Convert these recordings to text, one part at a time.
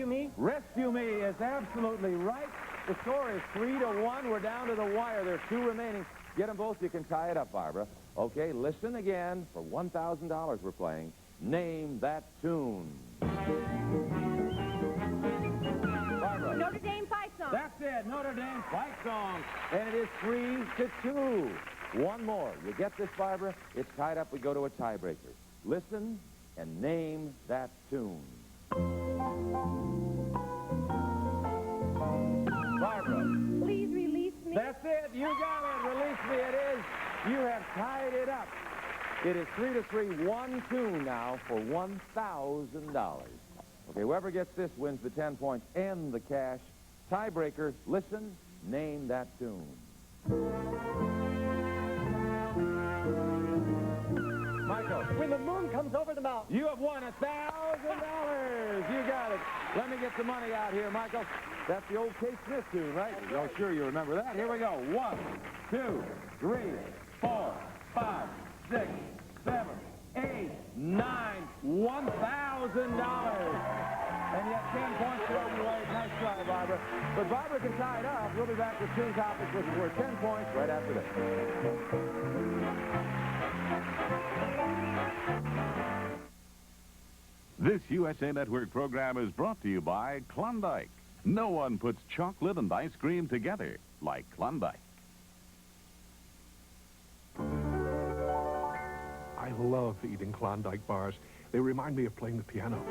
Me? Rescue Me is absolutely right. The score is 3-1. We're down to the wire. There's 2 remaining. Get them both. You can tie it up, Barbara. Okay, listen again. For $1,000 we're playing. Name that tune. Barbara. Notre Dame fight song. That's it. Notre Dame fight song. And it is 3-2. One more. You get this, Barbara? It's tied up. We go to a tiebreaker. Listen and name that tune. Barbara. Please release me. That's it. You got it. Release me. It is. You have tied it up. It is 3-3. 1-2 now for $1,000. Okay, whoever gets this wins the 10 points and the cash. Tiebreaker. Listen. Name that tune. Michael. When the moon comes over the mountain. You have won $1,000. You got it. Let me get the money out here, Michael. That's the old Kate Smith tune, right? Oh, sure you remember that. Here we go. 1, 2, 3, 4, 5, 6, 7, 8, 9, $1,000. And yet 10 points along the way. Nice try, Barbara. But Barbara can tie it up. We'll be back with Tune Topics, which is worth 10 points right after this. This USA Network program is brought to you by Klondike. No one puts chocolate and ice cream together like Klondike. I love eating Klondike bars. They remind me of playing the piano.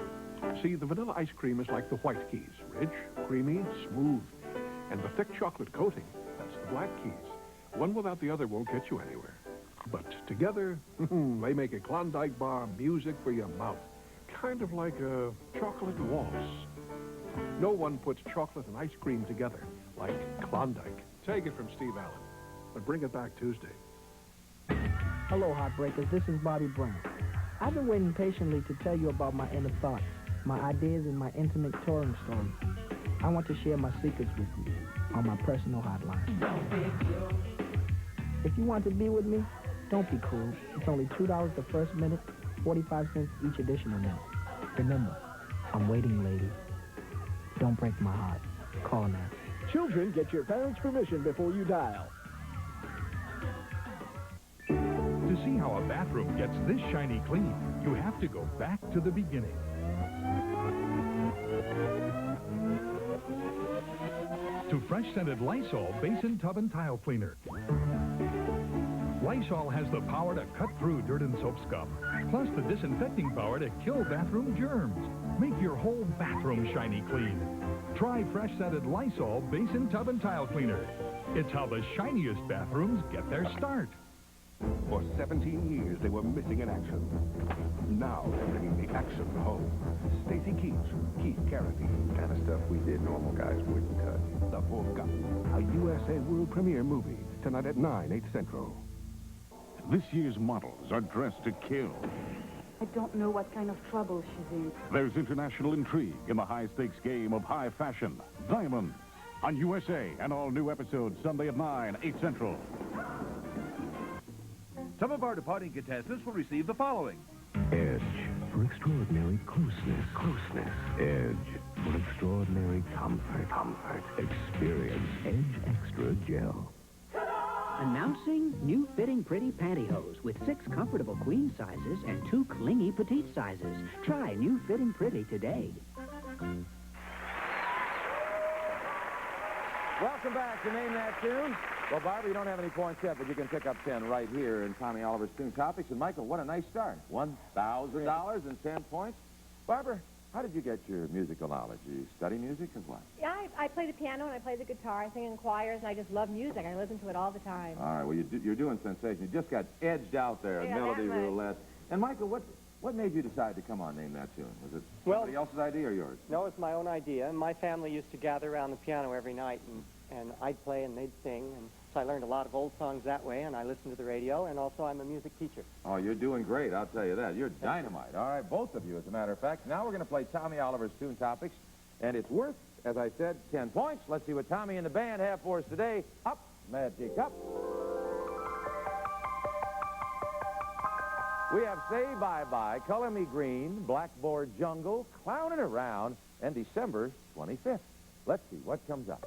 See, the vanilla ice cream is like the white keys. Rich, creamy, smooth. And the thick chocolate coating, that's the black keys. One without the other won't get you anywhere. But together, they make a Klondike bar music for your mouth. Kind of like a chocolate waltz. No one puts chocolate and ice cream together like Klondike. Take it from Steve Allen, but bring it back Tuesday. Hello, Heartbreakers. This is Bobby Brown. I've been waiting patiently to tell you about my inner thoughts, my ideas, and my intimate touring stories. I want to share my secrets with you on my personal hotline. If you want to be with me, don't be cruel. It's only $2 the first minute, 45 cents each additional minute. Remember, I'm waiting, lady. Don't break my heart. Call now. Children, get your parents' permission before you dial. To see how a bathroom gets this shiny clean, you have to go back to the beginning. To fresh-scented Lysol Basin Tub and Tile Cleaner. Lysol has the power to cut through dirt and soap scum, plus the disinfecting power to kill bathroom germs. Make your whole bathroom shiny clean. Try fresh-scented Lysol Basin Tub and Tile Cleaner. It's how the shiniest bathrooms get their start. For 17 years, they were missing in action. Now they're bringing the action home. Stacy Keach, Keith Carradine. Kind of stuff we did normal guys wouldn't touch. The Forgotten, a USA world premiere movie, tonight at 9, 8 Central. This year's models are dressed to kill. I don't know what kind of trouble she's in. There's international intrigue in the high-stakes game of high fashion. Diamonds on USA, an all-new episode Sunday at 9, 8 Central. Some of our departing contestants will receive the following. Edge for extraordinary closeness. Edge for extraordinary comfort. Experience Edge Extra Gel. Announcing new Fitting Pretty pantyhose with 6 comfortable queen sizes and 2 clingy petite sizes. Try new Fitting Pretty today. Welcome back to Name That Tune. Well, Barbara, you don't have any points yet, but you can pick up 10 right here in Tommy Oliver's Tune Topics. And Michael, what a nice start. $1,000 and 10 points. Barbara, how did you get your musical knowledge? You study music or what? Yeah, I play the piano and I play the guitar. I sing in choirs and I just love music. I listen to it all the time. All right, well, you're doing sensation. You just got edged out there at Melody Roulette. And Michael, what made you decide to come on Name That Tune? Was it somebody else's idea or yours? No, it's my own idea. My family used to gather around the piano every night, and I'd play and they'd sing. And so I learned a lot of old songs that way, and I listened to the radio, and also I'm a music teacher. Oh, you're doing great, I'll tell you that. You're dynamite. All right, both of you, as a matter of fact. Now we're going to play Tommy Oliver's Tune Topics, and it's worth, as I said, 10 points. Let's see what Tommy and the band have for us today. Up, Magic Up. We have Say Bye-Bye, Color Me Green, Blackboard Jungle, Clowning Around, and December 25th. Let's see what comes up.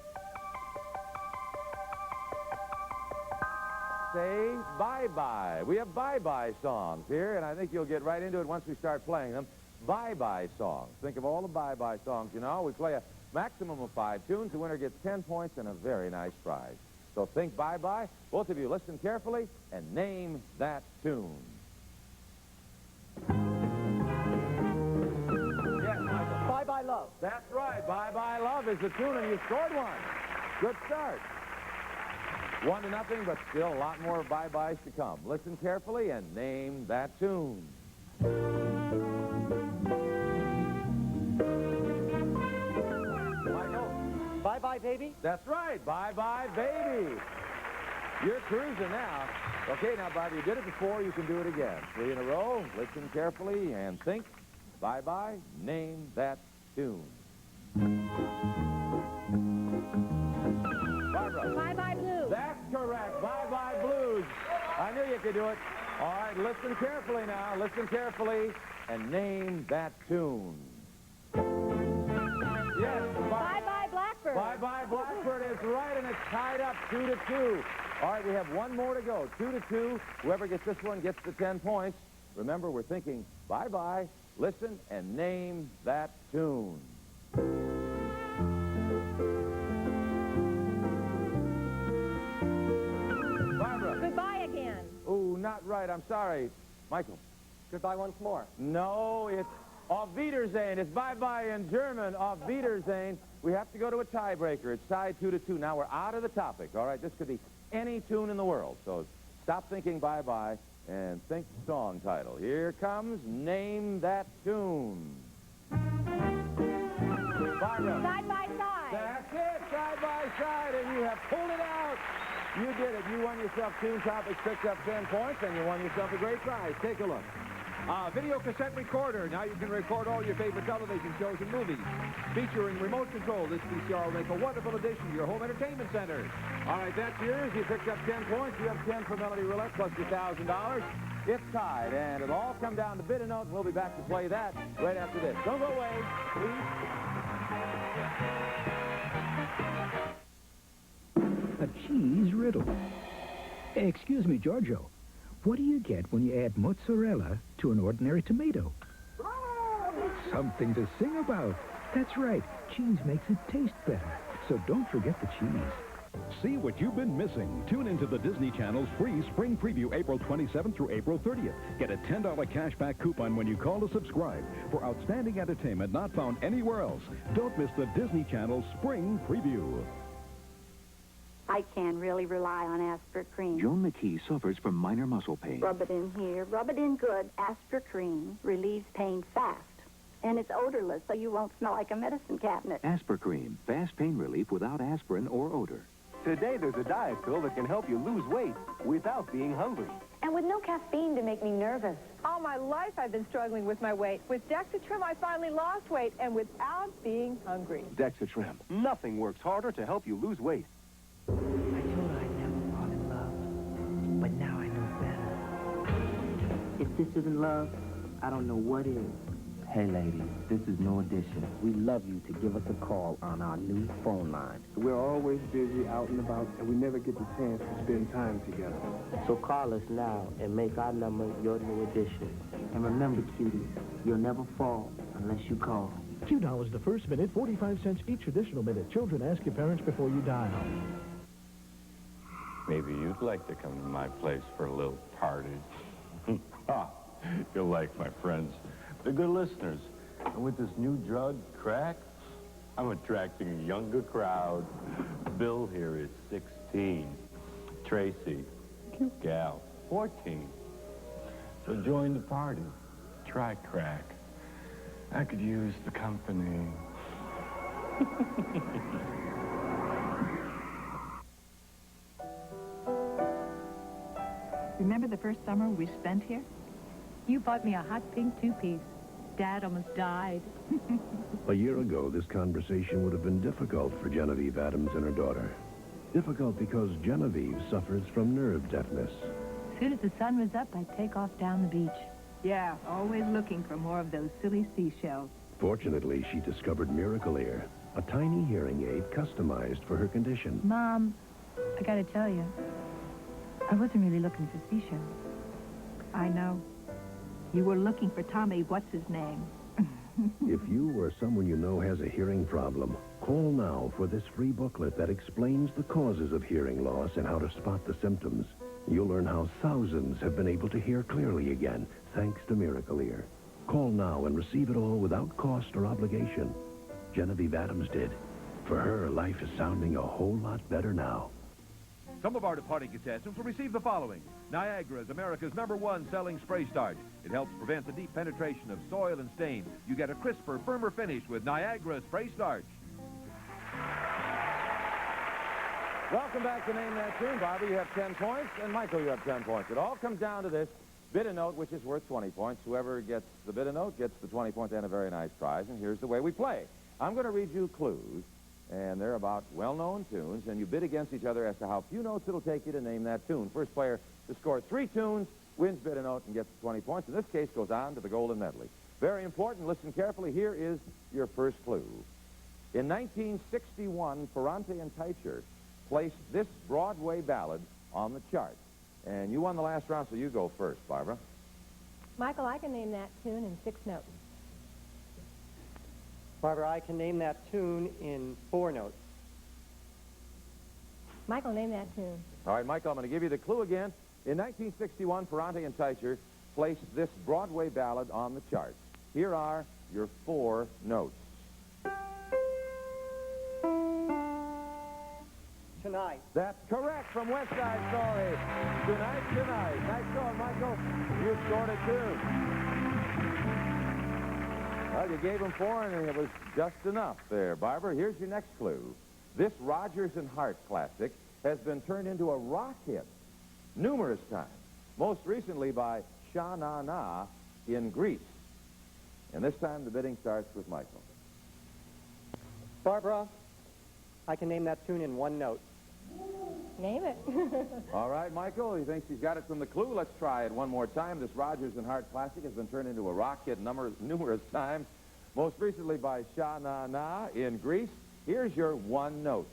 Say Bye-Bye. We have bye-bye songs here, and I think you'll get right into it once we start playing them. Bye-bye songs. Think of all the bye-bye songs you know. We play a maximum of 5 tunes. The winner gets 10 points and a very nice prize. So think bye-bye. Both of you listen carefully and name that tune. Yes, Michael. Bye-bye love. That's right. Bye-bye love is the tune, and you scored one. Good start. 1-0, but still a lot more bye-byes to come. Listen carefully and name that tune. Michael? Bye-bye, baby. That's right. Bye-bye, baby. You're cruising now. Okay, now, Bobby, you did it before. You can do it again. 3 in a row. Listen carefully and think. Bye-bye. Name that tune. Barbara. Bye-bye blues. That's correct. Bye-bye blues. I knew you could do it. All right, listen carefully now. Listen carefully and name that tune. Yes. Bye-bye blackbird. Bye-bye blackbird is right, and it's tied up 2-2. All right, we have one more to go. 2-2. Whoever gets this one gets the 10 points. Remember, we're thinking bye-bye. Listen and name that tune. Barbara. Goodbye again. Oh, not right. I'm sorry. Michael. Goodbye once more. No, it's Auf Wiedersehen. It's bye-bye in German. Auf Wiedersehen. We have to go to a tiebreaker. It's tied 2-2. Now we're out of the topic, all right? This could be any tune in the world. So stop thinking bye-bye and think song title. Here comes Name That Tune. Barbara. Side by side. That's it, side by side, and you have pulled it out. You did it. You won yourself Tune Topics, picked up 10 points, and you won yourself a great prize. Take a look. Video cassette recorder. Now you can record all your favorite television shows and movies. Featuring remote control, this VCR will make a wonderful addition to your home entertainment center. All right, that's yours. You picked up 10 points. You have 10 for Melody Roulette plus your $1,000. It's tied, and it'll all come down to bid and note, and we'll be back to play that right after this. Don't go away, please. A cheese riddle. Excuse me, Giorgio. What do you get when you add mozzarella to an ordinary tomato? Something to sing about. That's right. Cheese makes it taste better. So don't forget the cheese. See what you've been missing. Tune into the Disney Channel's free spring preview April 27th through April 30th. Get a $10 cashback coupon when you call to subscribe for outstanding entertainment not found anywhere else. Don't miss the Disney Channel spring preview. I can really rely on Aspir Cream. Joan McKee suffers from minor muscle pain. Rub it in here. Rub it in good. Aspir Cream relieves pain fast. And it's odorless, so you won't smell like a medicine cabinet. Aspir Cream. Fast pain relief without aspirin or odor. Today, there's a diet pill that can help you lose weight without being hungry. And with no caffeine to make me nervous. All my life I've been struggling with my weight. With Dexatrim, I finally lost weight, and without being hungry. Dexatrim. Nothing works harder to help you lose weight. I told her I'd never fall in love, but now I know better. If this isn't love, I don't know what is. Hey, ladies, this is No Addition. We love you to give us a call on our new phone line. We're always busy out and about, and we never get the chance to spend time together. So call us now and make our number your New Addition. And remember, cuties, you'll never fall unless you call. $2 the first minute, 45 cents each additional minute. Children, ask your parents before you dial. Maybe you'd like to come to my place for a little party. You'll like my friends. They're good listeners. And with this new drug, crack, I'm attracting a younger crowd. Bill here is 16. Tracy, cute gal, 14. So join the party. Try crack. I could use the company. Remember the first summer we spent here? You bought me a hot pink two-piece. Dad almost died. A year ago, this conversation would have been difficult for Genevieve Adams and her daughter. Difficult because Genevieve suffers from nerve deafness. soon as the sun was up, I'd take off down the beach. Yeah, always looking for more of those silly seashells. Fortunately, she discovered Miracle Ear, a tiny hearing aid customized for her condition. Mom, I gotta tell you, I wasn't really looking for seashells. I know. You were looking for Tommy what's-his-name. If you or someone you know has a hearing problem, call now for this free booklet that explains the causes of hearing loss and how to spot the symptoms. You'll learn how thousands have been able to hear clearly again, thanks to Miracle Ear. Call now and receive it all without cost or obligation. Genevieve Adams did. For her, life is sounding a whole lot better now. Some of our departing contestants will receive the following. Niagara is America's #1 selling spray starch. It helps prevent the deep penetration of soil and stain. You get a crisper, firmer finish with Niagara spray starch. Welcome back to Name That Tune. Bobby, you have 10 points, and Michael, you have 10 points. It all comes down to this bid a note, which is worth 20 points. Whoever gets the bid a note gets the 20 points and a very nice prize, and here's the way we play. I'm going to read you clues, and they're about well-known tunes, and you bid against each other as to how few notes it'll take you to name that tune. First player to score 3 tunes wins bid a note and gets 20 points. In this case, goes on to the Golden Medley. Very important. Listen carefully. Here is your first clue. In 1961, Ferrante and Teicher placed this Broadway ballad on the chart. And you won the last round, so you go first, Barbara. Michael, I can name that tune in 6 notes. Barbara, I can name that tune in 4 notes. Michael, name that tune. All right, Michael, I'm going to give you the clue again. In 1961, Ferrante and Teicher placed this Broadway ballad on the chart. Here are your 4 notes. Tonight. That's correct from West Side Story. Tonight, tonight. Nice going, Michael. You scored it, too. Well, you gave him 4, and it was just enough there. Barbara, here's your next clue. This Rodgers and Hart classic has been turned into a rock hit numerous times, most recently by Sha Na Na in Greece. And this time the bidding starts with Michael. Barbara, I can name that tune in 1 note. Name it. All right, Michael, he thinks he's got it from the clue. Let's try it one more time. This Rodgers and Hart classic has been turned into a rock hit numerous times, most recently by Sha Na Na in Greece. Here's your 1 note.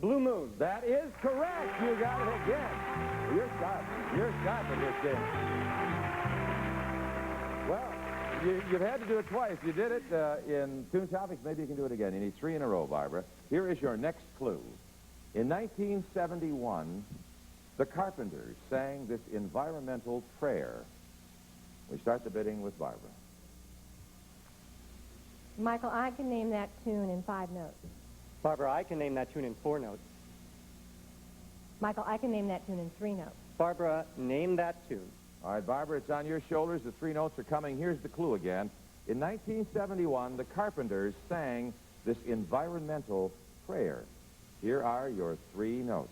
Blue Moon. That is correct. You got it again. You're sharp. You're sharp at this game. Well, you've had to do it twice. You did it in Tune Topics. Maybe you can do it again. You need 3 in a row, Barbara. Here is your next clue. In 1971, the Carpenters sang this environmental prayer. We start the bidding with Barbara. Michael, I can name that tune in 5 notes. Barbara, I can name that tune in 4 notes. Michael, I can name that tune in 3 notes. Barbara, name that tune. All right, Barbara, it's on your shoulders. The 3 notes are coming. Here's the clue again. In 1971, the Carpenters sang this environmental prayer. Here are your 3 notes.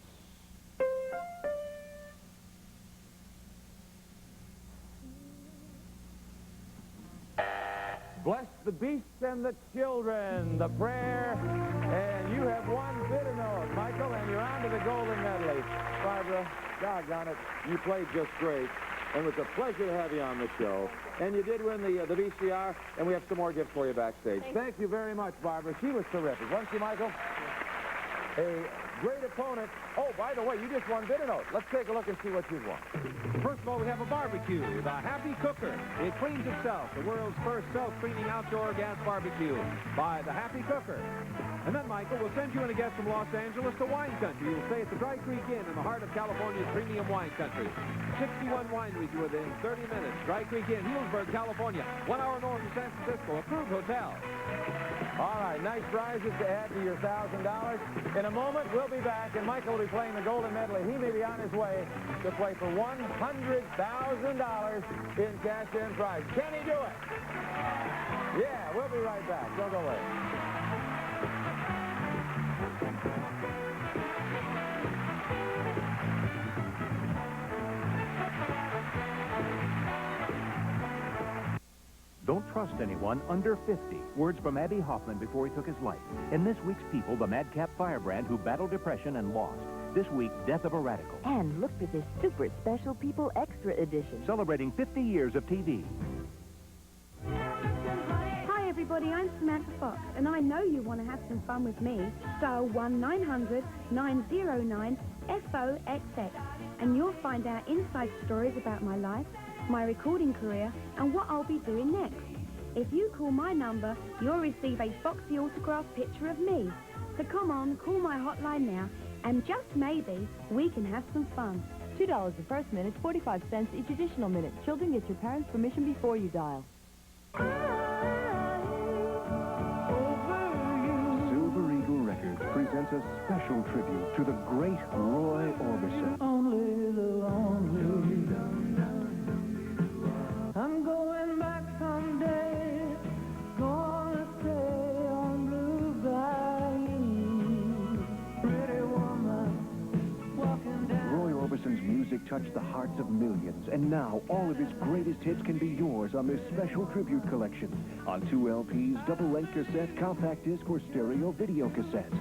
Bless the beasts and the children, the prayer, and you have won bid a note, Michael, and you're on to the Golden Medley. Barbara, doggone it, you played just great, and it was a pleasure to have you on the show. And you did win the VCR, and we have some more gifts for you backstage. Thank you very much, Barbara. She was terrific, wasn't she, Michael? A great opponent. Oh, by the way, you just won bid a note. Let's take a look and see what you've won. First of all, we have a barbecue, the Happy Cooker. It cleans itself, the world's first self-cleaning outdoor gas barbecue by the Happy Cooker. And then, Michael, we'll send you and a guest from Los Angeles to wine country. You'll stay at the Dry Creek Inn in the heart of California's premium wine country. 61 wineries within 30 minutes. Dry Creek Inn, Healdsburg, California. 1 hour north of San Francisco. Approved hotel. All right, nice prizes to add to your $1,000. In a moment, we'll be back, and Michael will be playing the Golden Medley. He may be on his way to play for $100,000 in cash-in prize. Can he do it? Yeah, we'll be right back. Don't go away. Don't trust anyone under 50. Words from Abbie Hoffman before he took his life. In this week's People, the madcap firebrand who battled depression and lost. This week, Death of a Radical. And look for this super special People Extra edition. Celebrating 50 years of TV. Hi everybody, I'm Samantha Fox, and I know you want to have some fun with me. Dial 1-900-909-FOXX, and you'll find out inside stories about my life, my recording career, and what I'll be doing next. If you call my number, you'll receive a Foxy autograph picture of me. So come on, call my hotline now, and just maybe we can have some fun. $2 the first minute, 45 cents each additional minute. Children, get your parents' permission before you dial. Silver Eagle Records presents a special tribute to the great Roy Orbison. Only the lonely. I'm going back someday. Gonna stay on Blue Bayou. Pretty woman walking down. Roy Orbison's music touched the hearts of millions, and now all of his greatest hits can be yours on this special tribute collection on 2 LPs, double-length cassette, compact disc, or stereo video cassette.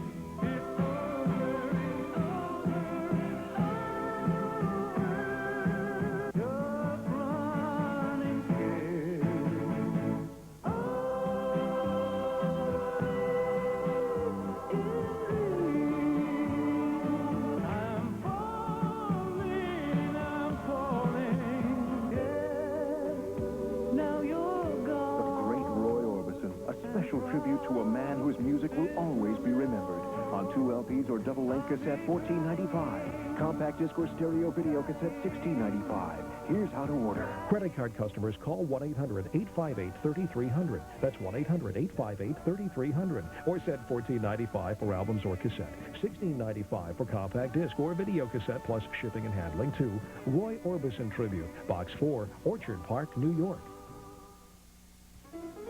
Tribute to a man whose music will always be remembered. On 2 LPs or double-length cassette, $14.95. Compact disc or stereo video cassette, $16.95. Here's how to order. Credit card customers call 1-800-858-3300. That's 1-800-858-3300. Or send $14.95 for albums or cassette. $16.95 for compact disc or video cassette plus shipping and handling to Roy Orbison Tribute, Box 4, Orchard Park, New York.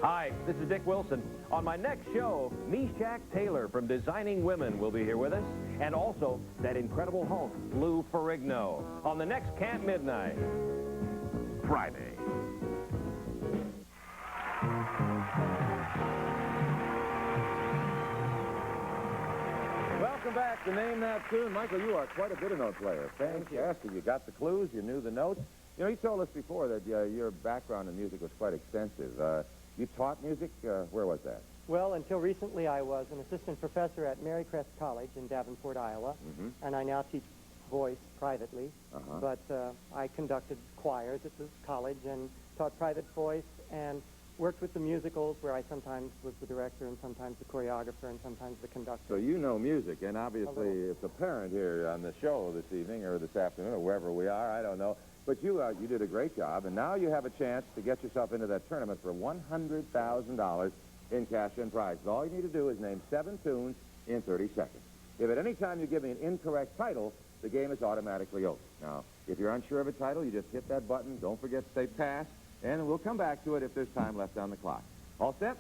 Hi, this is Dick Wilson. On my next show, Meshack Taylor from Designing Women will be here with us, and also that incredible Hulk, Lou Ferrigno, on the next Camp Midnight. Friday. Welcome back to Name That Tune. Michael, you are quite a bit of note player. Fantastic. You got the clues, you knew the notes. You know, you told us before that your background in music was quite extensive. You taught music? Where was that? Well, until recently, I was an assistant professor at Marycrest College in Davenport, Iowa, and I now teach voice privately. But I conducted choirs at the college and taught private voice and worked with the musicals where I sometimes was the director and sometimes the choreographer and sometimes the conductor. So you know music, and obviously it's apparent here on the show this evening or this afternoon or wherever we are, I don't know. But you did a great job, and now you have a chance to get yourself into that tournament for $100,000 in cash and prizes. All you need to do is name 7 tunes in 30 seconds. If at any time you give me an incorrect title, the game is automatically over. Now, if you're unsure of a title, you just hit that button. Don't forget to say pass, and we'll come back to it if there's time left on the clock. All set?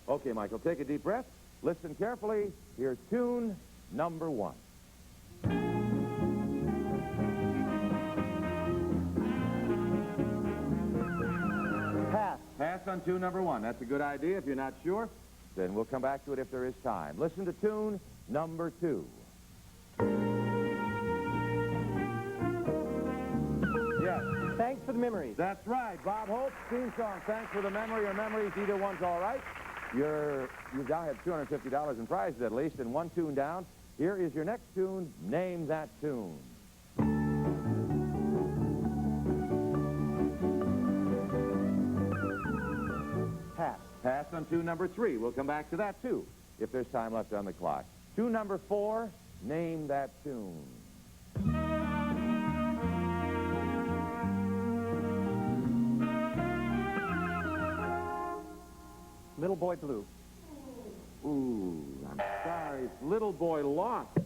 Okay, Michael, take a deep breath. Listen carefully. Here's tune number 1. Pass on tune number 1. That's a good idea. If you're not sure, then we'll come back to it if there is time. Listen to tune number 2. Yes. Thanks for the memories. That's right. Bob Holt's theme song, Thanks for the Memory or Memories. Either one's all right. You now have $250 in prizes at least, and 1 tune down. Here is your next tune. Name that tune. Pass. Pass on tune number 3. We'll come back to that, too, if there's time left on the clock. Tune number 4, name that tune. Little Boy Blue. Ooh, I'm sorry. It's Little Boy Lost.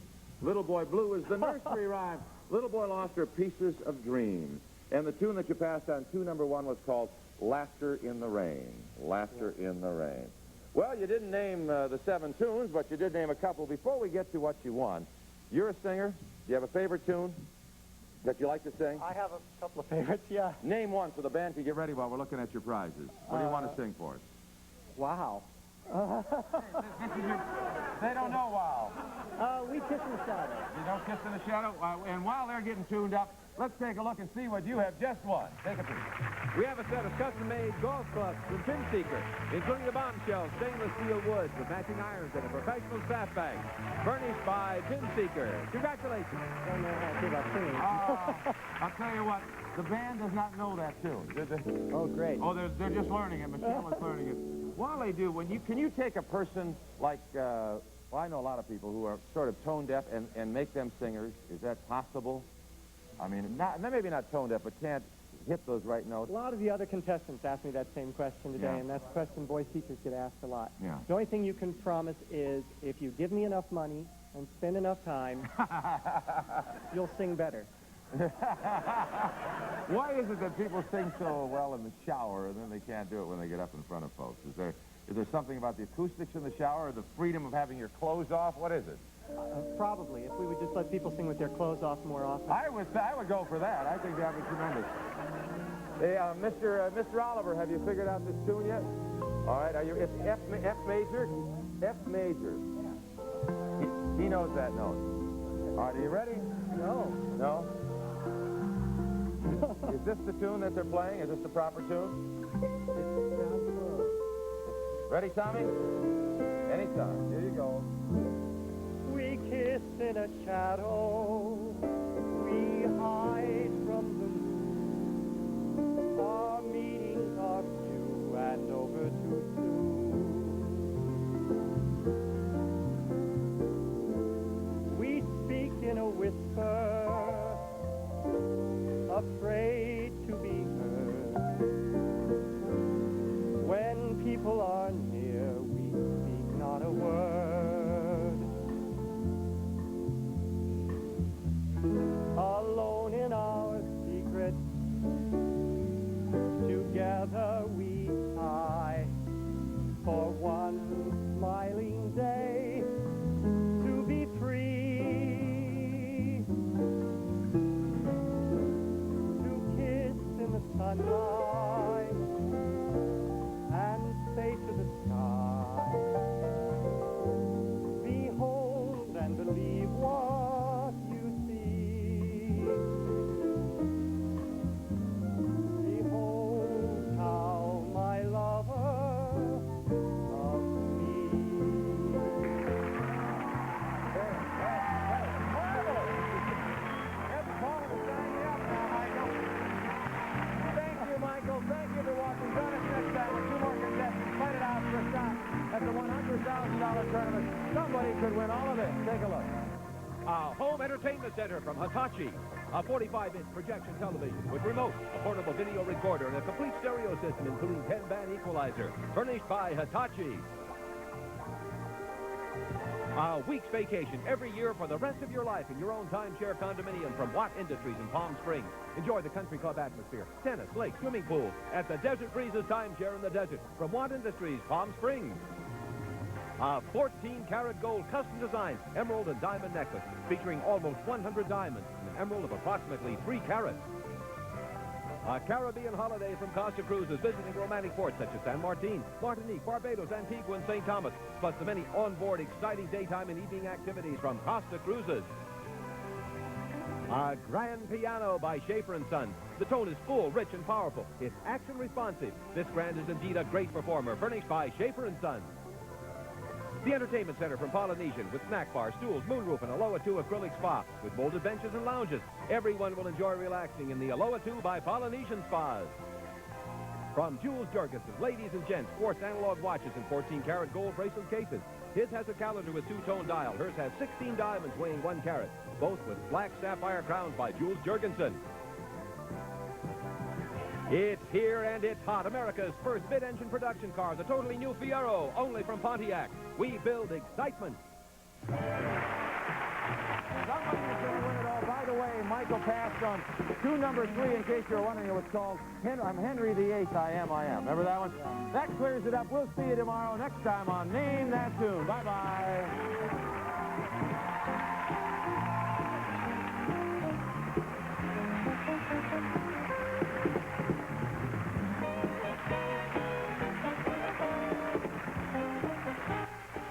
Little Boy Blue is the nursery rhyme. Little Boy Lost are pieces of dreams. And the tune that you passed on, tune number 1, was called Laughter in the Rain. Laughter in the Rain. Well, you didn't name the 7 tunes, but you did name a couple. Before we get to what you won, you're a singer. Do you have a favorite tune that you like to sing? I have a couple of favorites, yeah. Name one so the band can get ready while we're looking at your prizes. What do you want to sing for us? Wow. They don't know wow. We kiss in the shadow. You don't kiss in the shadow? And while they're getting tuned up, let's take a look and see what you have just won. Take a peek. We have a set of custom-made golf clubs from Pin Seeker, including the bombshell stainless steel woods with matching irons and a professional staff bag, furnished by Pin Seeker. Congratulations. I don't know how to say about singing. I'll tell you what, the band does not know that tune. Oh, great. Oh, they're just learning it. Michelle is learning it. While they do, can you take a person like, well, I know a lot of people who are sort of tone deaf and make them singers. Is that possible? I mean, maybe not tone deaf, but can't hit those right notes. A lot of the other contestants asked me that same question today, Yeah. and that's a question boy teachers get asked a lot. Yeah. The only thing you can promise is if you give me enough money and spend enough time, you'll sing better. Why is it that people sing so well in the shower and then they can't do it when they get up in front of folks? Is there something about the acoustics in the shower or the freedom of having your clothes off? What is it? Probably, if we would just let people sing with their clothes off more often. I would go for that. I think that would be tremendous. Hey, Mr. Oliver, have you figured out this tune yet? All right, it's F major? F major. He knows that note. All right, are you ready? No. No? Is this the tune that they're playing? Is this the proper tune? Ready, Tommy? Anytime. Here you go. We kiss in a shadow, we hide from the moon. Our meetings are few and over too soon. We speak in a whisper, afraid to be heard. When people are near, we speak not a word. Alone in our secret, together we sigh for one smiling day to be free, to kiss in the sunlight and say to the sky, behold and believe what you see. Behold how my lover loves me. Thank you, Michael. Thank you for watching. Join us next time with two more contestants. Fight it out for a shot at the $100,000 tournament. Somebody could win all of this. Take a look. A home entertainment center from Hitachi. A 45-inch projection television with remote, a portable video recorder, and a complete stereo system, including 10-band equalizer. Furnished by Hitachi. A week's vacation every year for the rest of your life in your own timeshare condominium from Watt Industries in Palm Springs. Enjoy the country club atmosphere, tennis, lake, swimming pool at the Desert Breezes Timeshare in the Desert from Watt Industries, Palm Springs. A 14-karat gold custom design emerald and diamond necklace featuring almost 100 diamonds and an emerald of approximately 3 carats. A Caribbean holiday from Costa Cruises visiting romantic ports such as San Martin, Martinique, Barbados, Antigua, and St. Thomas, plus the many onboard exciting daytime and evening activities from Costa Cruises. A grand piano by Schaefer & Sons. The tone is full, rich, and powerful. It's action responsive. This grand is indeed a great performer, furnished by Schaefer & Sons. The entertainment center from Polynesian with snack bar, stools, moonroof, and Aloha 2 acrylic spa with molded benches and lounges. Everyone will enjoy relaxing in the Aloha 2 by Polynesian Spas. From Jules Jorgensen, ladies and gents, quartz analog watches and 14-karat gold bracelet cases. His has a calendar with two-tone dial. Hers has 16 diamonds weighing 1 carat. Both with black sapphire crowns by Jules Jorgensen. It's here and it's hot. America's first mid-engine production car, the totally new Fiero, only from Pontiac. We build excitement. Somebody's going to win it all. By the way, Michael passed on tune number 3, in case you're wondering. It was called I'm Henry VIII, I Am. Remember that one? Yeah. That clears it up. We'll see you tomorrow, next time on Name That Tune. Bye-bye.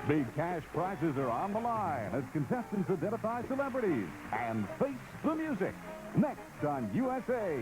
Big cash prizes are on the line as contestants identify celebrities and face the music. Next on USA.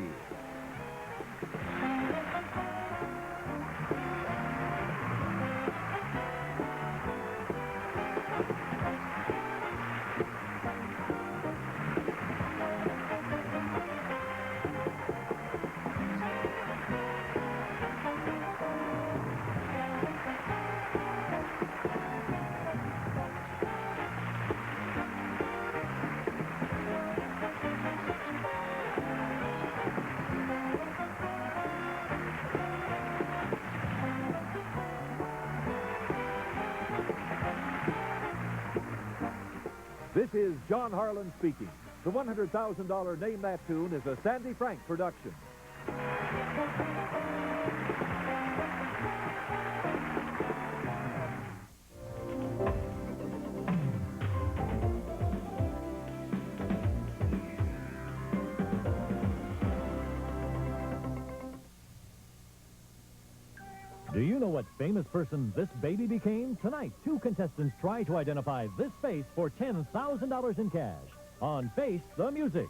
This is John Harlan speaking. The $100,000 Name That Tune is a Sandy Frank production. Do you know what famous person this baby became? Tonight, 2 contestants try to identify this face for $10,000 in cash on Face the Music.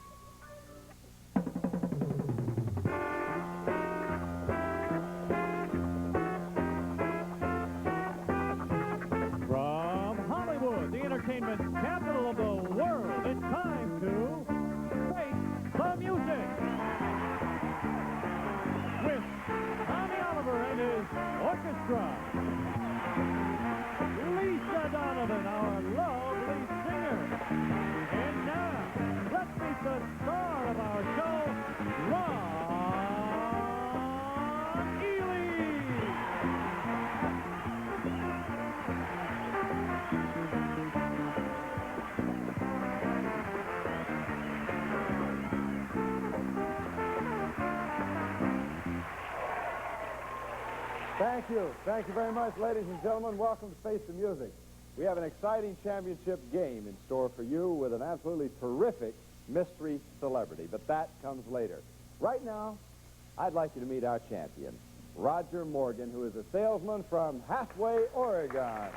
From Hollywood, the entertainment capital of the world, it's time to Face the Music. With Tommy Oliver and his orchestra. Lisa Donovan, our lovely singer. And now, let's meet the star of our show, Ron Ely. Thank you. Thank you very much, ladies and gentlemen. Welcome to Face the Music. We have an exciting championship game in store for you with an absolutely terrific mystery celebrity, but that comes later. Right now, I'd like you to meet our champion, Roger Morgan, who is a salesman from Halfway, Oregon.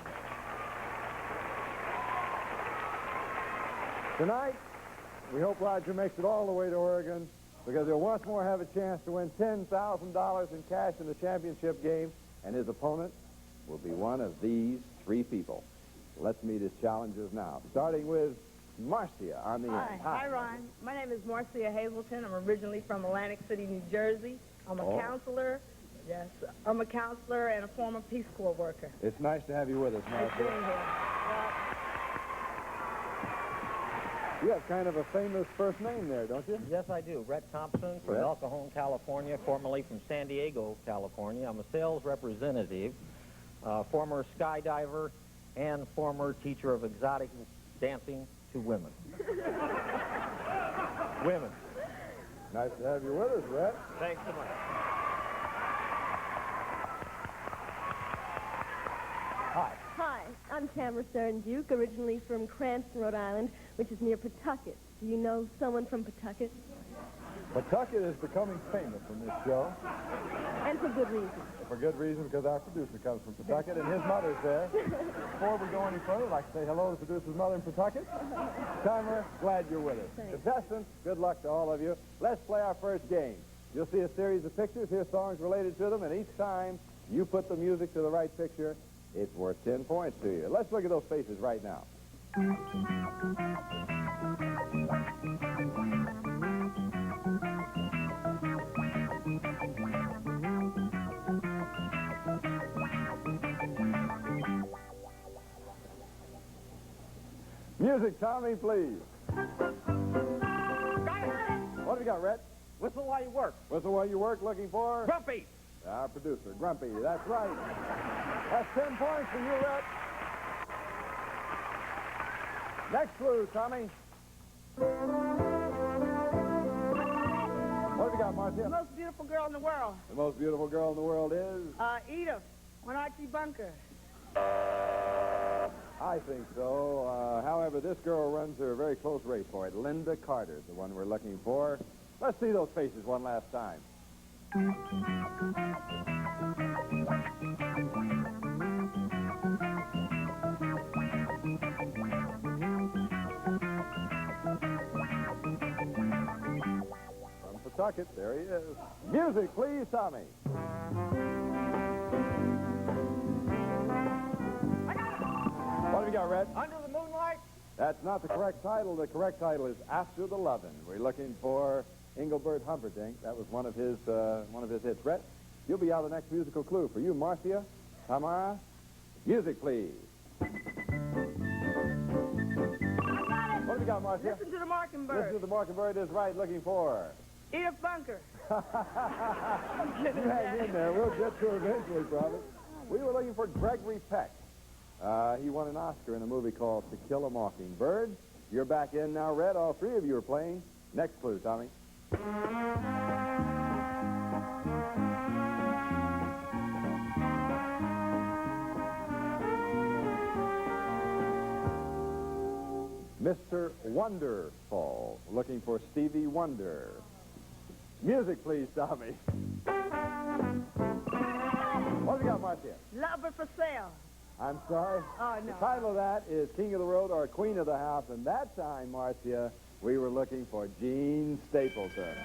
Tonight, we hope Roger makes it all the way to Oregon, because he'll once more have a chance to win $10,000 in cash in the championship game, and his opponent will be one of these 3 people. Let's meet his challengers now, starting with Marcia on the end. Hi, Ron. My name is Marcia Hazelton. I'm originally from Atlantic City, New Jersey. I'm a counselor. Yes, I'm a counselor and a former Peace Corps worker. It's nice to have you with us, Marcia. Nice being here. You have kind of a famous first name there, don't you? Yes, I do. Rhett Thompson from El Cajon, California, formerly from San Diego, California. I'm a sales representative, former skydiver, and former teacher of exotic dancing to women. Women. Nice to have you with us, Rhett. Thanks so much. Hi. Hi, I'm Tamara Stern-Duke, originally from Cranston, Rhode Island, which is near Pawtucket. Do you know someone from Pawtucket? Pawtucket is becoming famous in this show. And for good reason. For good reason, because our producer comes from Pawtucket and his mother's there. Before we go any further, I'd like to say hello to the producer's mother in Pawtucket. Tamara, glad you're with us. Thanks. Contestants, good luck to all of you. Let's play our first game. You'll see a series of pictures, hear songs related to them, and each time you put the music to the right picture, it's worth 10 points to you. Let's look at those faces right now. Music, Tommy, please. What have you got, Rhett? Whistle while you work. Whistle while you work, looking for? Grumpy. Our producer, Grumpy. That's right. That's 10 points for you, Rhett. Next clue, Tommy. What have you got, Marcia? The most beautiful girl in the world. The most beautiful girl in the world is? Edith, Wenatchee Bunker. I think so. However, this girl runs a very close race for it. Linda Carter's the one we're looking for. Let's see those faces one last time. Pawtucket. There he is. Music, please, Tommy. What have you got, Red? Under the Moonlight? That's not the correct title. The correct title is After the Lovin'. We're looking for Engelbert Humperdinck. That was one of his hits. Rhett, you'll be out of the next musical clue. For you, Marcia, Tamara, music, please. What have you got, Marcia? Listen to the Mockingbird. Listen to the Mockingbird is right. Looking for. Edith Bunker. You hang in there. We'll get to it eventually, probably. We were looking for Gregory Peck. He won an Oscar in a movie called To Kill a Mockingbird. You're back in now, Red. All three of you are playing. Next clue, Tommy. Mr. Wonderful. Looking for Stevie Wonder. Music, please, Tommy. What have you got, Marcia? Lover for Sale. I'm sorry? Oh, no. The title of that is King of the Road or Queen of the House, and that time, Marcia, we were looking for Gene Stapleton.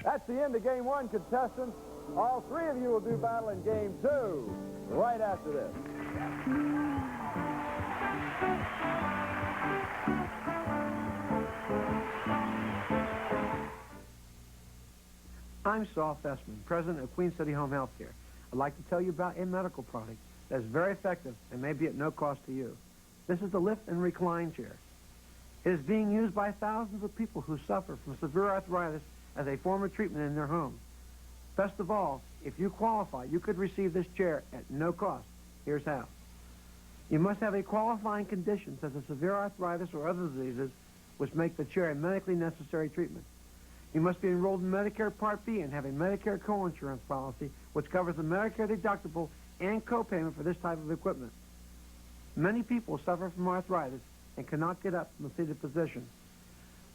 That's the end of Game 1, contestants. All three of you will do battle in Game 2 right after this. I'm Saul Fessman, president of Queen City Home Healthcare. I'd like to tell you about a medical product that's very effective and may be at no cost to you. This is the Lift and Recline chair. It is being used by thousands of people who suffer from severe arthritis as a form of treatment in their home. Best of all, if you qualify, you could receive this chair at no cost. Here's how. You must have a qualifying condition such as severe arthritis or other diseases which make the chair a medically necessary treatment. You must be enrolled in Medicare Part B and have a Medicare co-insurance policy which covers the Medicare deductible and co-payment for this type of equipment. Many people suffer from arthritis and cannot get up from a seated position.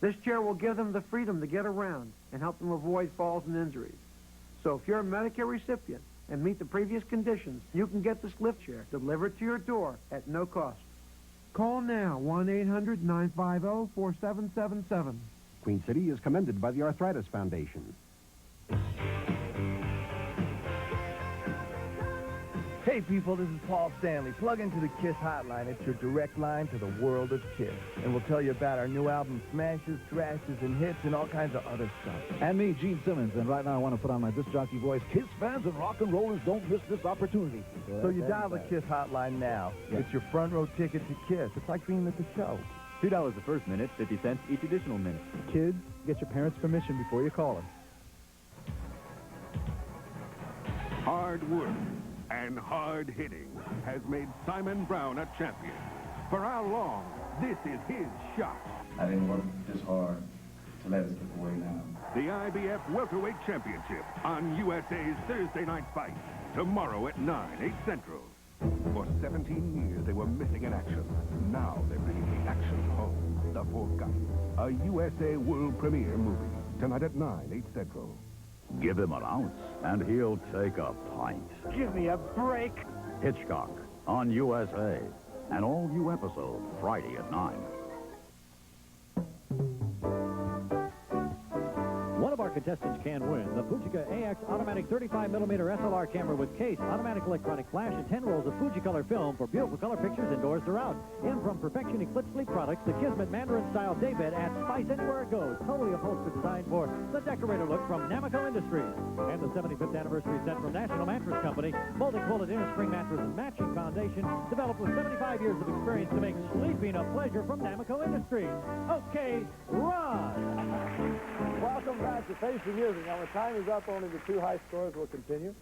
This chair will give them the freedom to get around and help them avoid falls and injuries. So if you're a Medicare recipient and meet the previous conditions, you can get this lift chair delivered to your door at no cost. Call now, 1-800-950-4777. Queen City is commended by the Arthritis Foundation. Hey people, this is Paul Stanley. Plug into the KISS hotline. It's your direct line to the world of KISS. And we'll tell you about our new album, Smashes, Trashes, and Hits, and all kinds of other stuff. And me, Gene Simmons. And right now I want to put on my disc jockey voice. KISS fans and rock and rollers, don't miss this opportunity. So you dial the KISS hotline now. Yeah. It's your front row ticket to KISS. It's like being at the show. $2 the first minute, 50 cents each additional minute. Kids, get your parents' permission before you call us. Hard work and hard hitting has made Simon Brown a champion. For how long? This is his shot. I didn't work this hard to let it slip away now. The IBF Welterweight Championship on USA's Thursday Night Fight. Tomorrow at 9, 8 Central. For 17 years, they were missing in action. Now they're bringing the action home. The Forgotten. A USA world premiere movie. Tonight at 9, 8 Central. Give him an ounce, and he'll take a pint. Give me a break. Hitchcock on USA. An all-new episode, Friday at 9. One of our contestants can win the Fujica AX automatic 35mm SLR camera with case, automatic electronic flash, and 10 rolls of Fujicolor film for beautiful color pictures indoors or out. In from Perfection Eclipse Sleep Products, the Kismet Mandarin-style daybed adds spice anywhere it goes. Totally upholstered design for the decorator look from Namaco Industries. And the 75th anniversary set from National Mattress Company, multi-quilted inner spring mattress and matching foundation, developed with 75 years of experience to make sleeping a pleasure from Namaco Industries. Okay, run! Welcome back to Face the Music. Now, when time is up, only the two high scores will continue.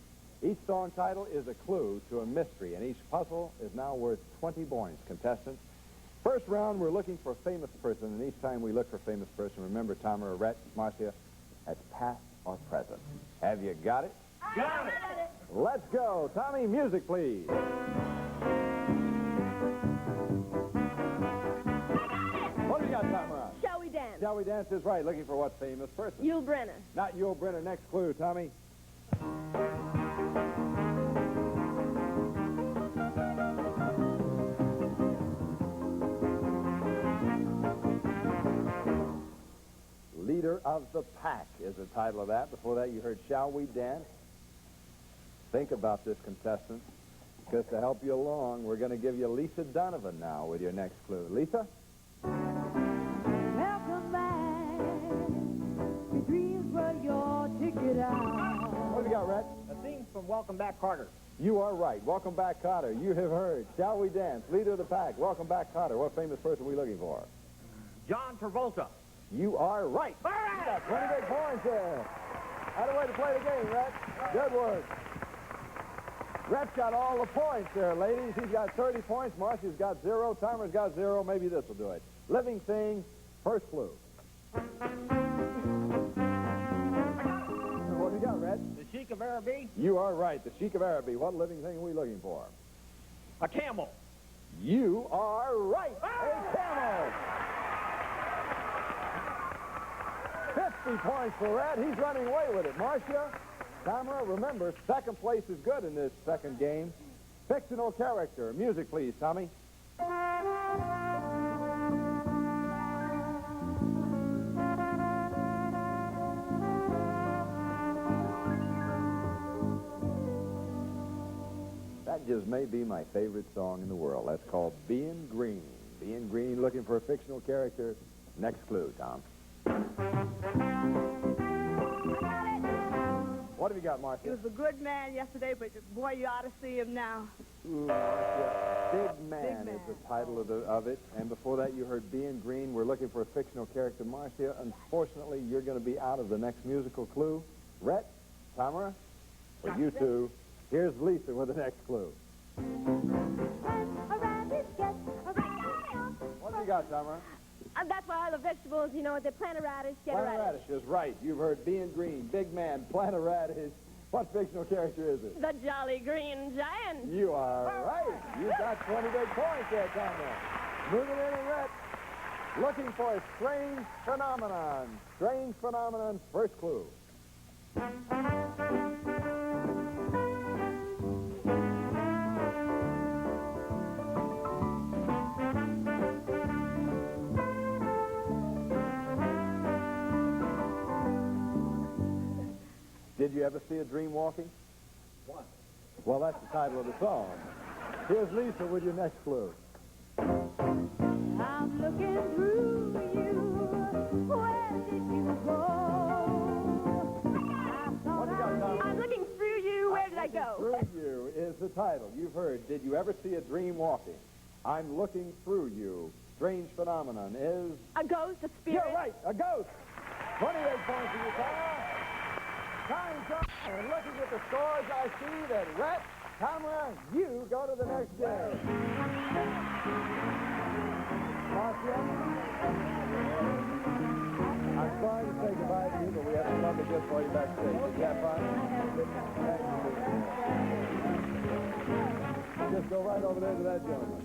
Each song title is a clue to a mystery, and each puzzle is now worth 20 points. Contestants, first round, we're looking for a famous person, and each time we look for a famous person, remember, Tamara, Rhett, Marcia, that's past or present. Have you got it? Got it. Let's go. Tommy, music, please. What do you got, Tamara? Shall we dance? Shall we dance is right. Looking for what famous person? Yul Brynner. Not Yul Brynner. Next clue, Tommy. Leader of the Pack is the title of that. Before that, you heard Shall We Dance? Think about this, contestant, because to help you along, we're going to give you Lisa Donovan now with your next clue. Lisa? Welcome back. Your dreams were your ticket out. What have you got, Rhett? The theme from Welcome Back, Carter. You are right. Welcome back, Carter. You have heard Shall We Dance? Leader of the Pack. Welcome back, Carter. What famous person are we looking for? John Travolta. You are right. All right. You got 20 big points there. How a way to play the game, Rhett. Good work. Rhett's got all the points there, ladies. He's got 30 points. Marcia's got 0. Tamara's got 0. Maybe this will do it. Living thing, first clue. What have you got, Rhett? The Sheik of Araby. You are right. The Sheik of Araby. What living thing are we looking for? A camel. You are right. A camel. 50 points for Rhett. He's running away with it. Marcia, Tamara, remember, second place is good in this second game. Fictional character. Music, please, Tommy. That just may be my favorite song in the world. That's called Being Green. Being Green, looking for a fictional character. Next clue, Tom. What have you got, Marcia? He was a good man yesterday, but boy, you ought to see him now. Ooh, Marcia. Big Man is the title of it. And before that, you heard Being Green. We're looking for a fictional character. Marcia, unfortunately, you're going to be out of the next musical clue. Rhett, Tamara, for you two, here's Lisa with the next clue. What have you got, Tamara? That's why all the vegetables, you know, the plant a radish, get a Plant a radish is right. You've heard Being Green, Big Man, Plant a Radish. What fictional character is it? The Jolly Green Giant. You are right. You've got 20 big points there, Tamara. Moving in and Rhett. Looking for a strange phenomenon. Strange phenomenon, first clue. Did you ever see a dream walking? What? Well, that's the title of the song. Here's Lisa with your next clue. I'm looking through you. Where did you go? What do you got, Tom? I'm looking through you. Where did I go? Through You is the title. You've heard, Did You Ever See a Dream Walking? I'm Looking Through You. Strange phenomenon is... A ghost, a spirit. You're right, a ghost. 28 points for you, Tamara. Time's up. And looking at the scores, I see that Rhett, Tamara, you go to the next game. Marcia, I'm sorry to say goodbye to you, but we have some lovely gifts for you backstage. Did you have fun? Just go right over there to that gentleman.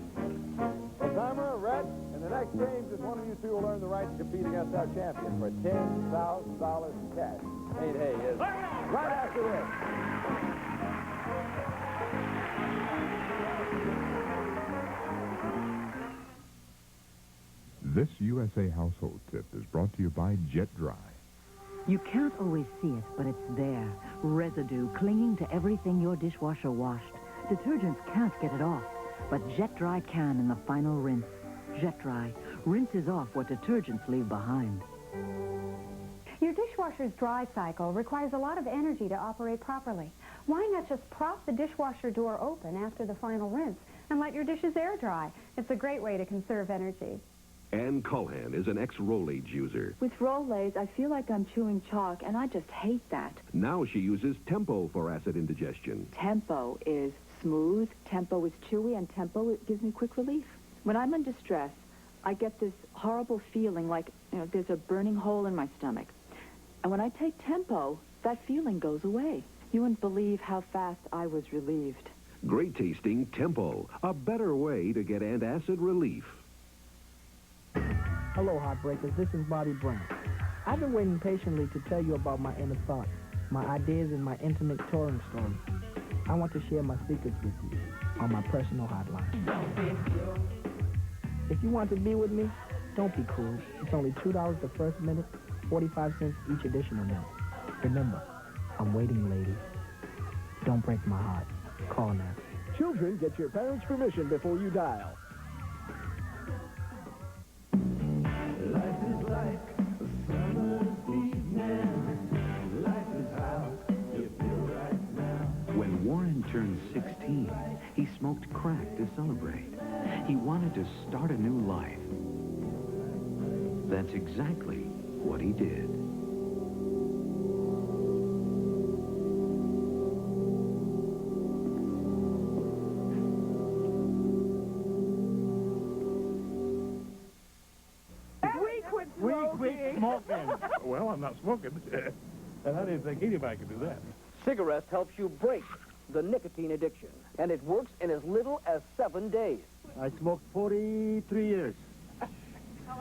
Well, Tamara, Rhett, in the next game, just one of you two will earn the right to compete against our champion for $10,000 in cash. Ain't hey, is it? Right after this. This USA household tip is brought to you by Jet Dry. You can't always see it, but it's there. Residue clinging to everything your dishwasher washed. Detergents can't get it off, but Jet Dry can in the final rinse. Jet Dry rinses off what detergents leave behind. Your dishwasher's dry cycle requires a lot of energy to operate properly. Why not just prop the dishwasher door open after the final rinse and let your dishes air dry? It's a great way to conserve energy. Ann Culhan is an ex-Rolaids user. With Rolaids, I feel like I'm chewing chalk, and I just hate that. Now she uses Tempo for acid indigestion. Tempo is smooth, Tempo is chewy, and Tempo it gives me quick relief. When I'm in distress, I get this horrible feeling like, there's a burning hole in my stomach. And when I take Tempo, that feeling goes away. You wouldn't believe how fast I was relieved. Great tasting Tempo, a better way to get antacid relief. Hello, Heartbreakers. This is Bobby Brown. I've been waiting patiently to tell you about my inner thoughts, my ideas, and my intimate touring stories. I want to share my secrets with you on my personal hotline. If you want to be with me, don't be cruel. It's only $2 the first minute 45 cents each additional minute. Remember, I'm waiting, ladies. Don't break my heart. Call now. Children, get your parents' permission before you dial. Life is like a summer's evening. Life is how you feel right now. When Warren turned 16, he smoked crack to celebrate. He wanted to start a new life. That's exactly what he did. We quit smoking. Well, I'm not smoking. And I didn't think anybody could do that. Cigarettes helps you break the nicotine addiction, and it works in as little as 7 days. I smoked 43 years.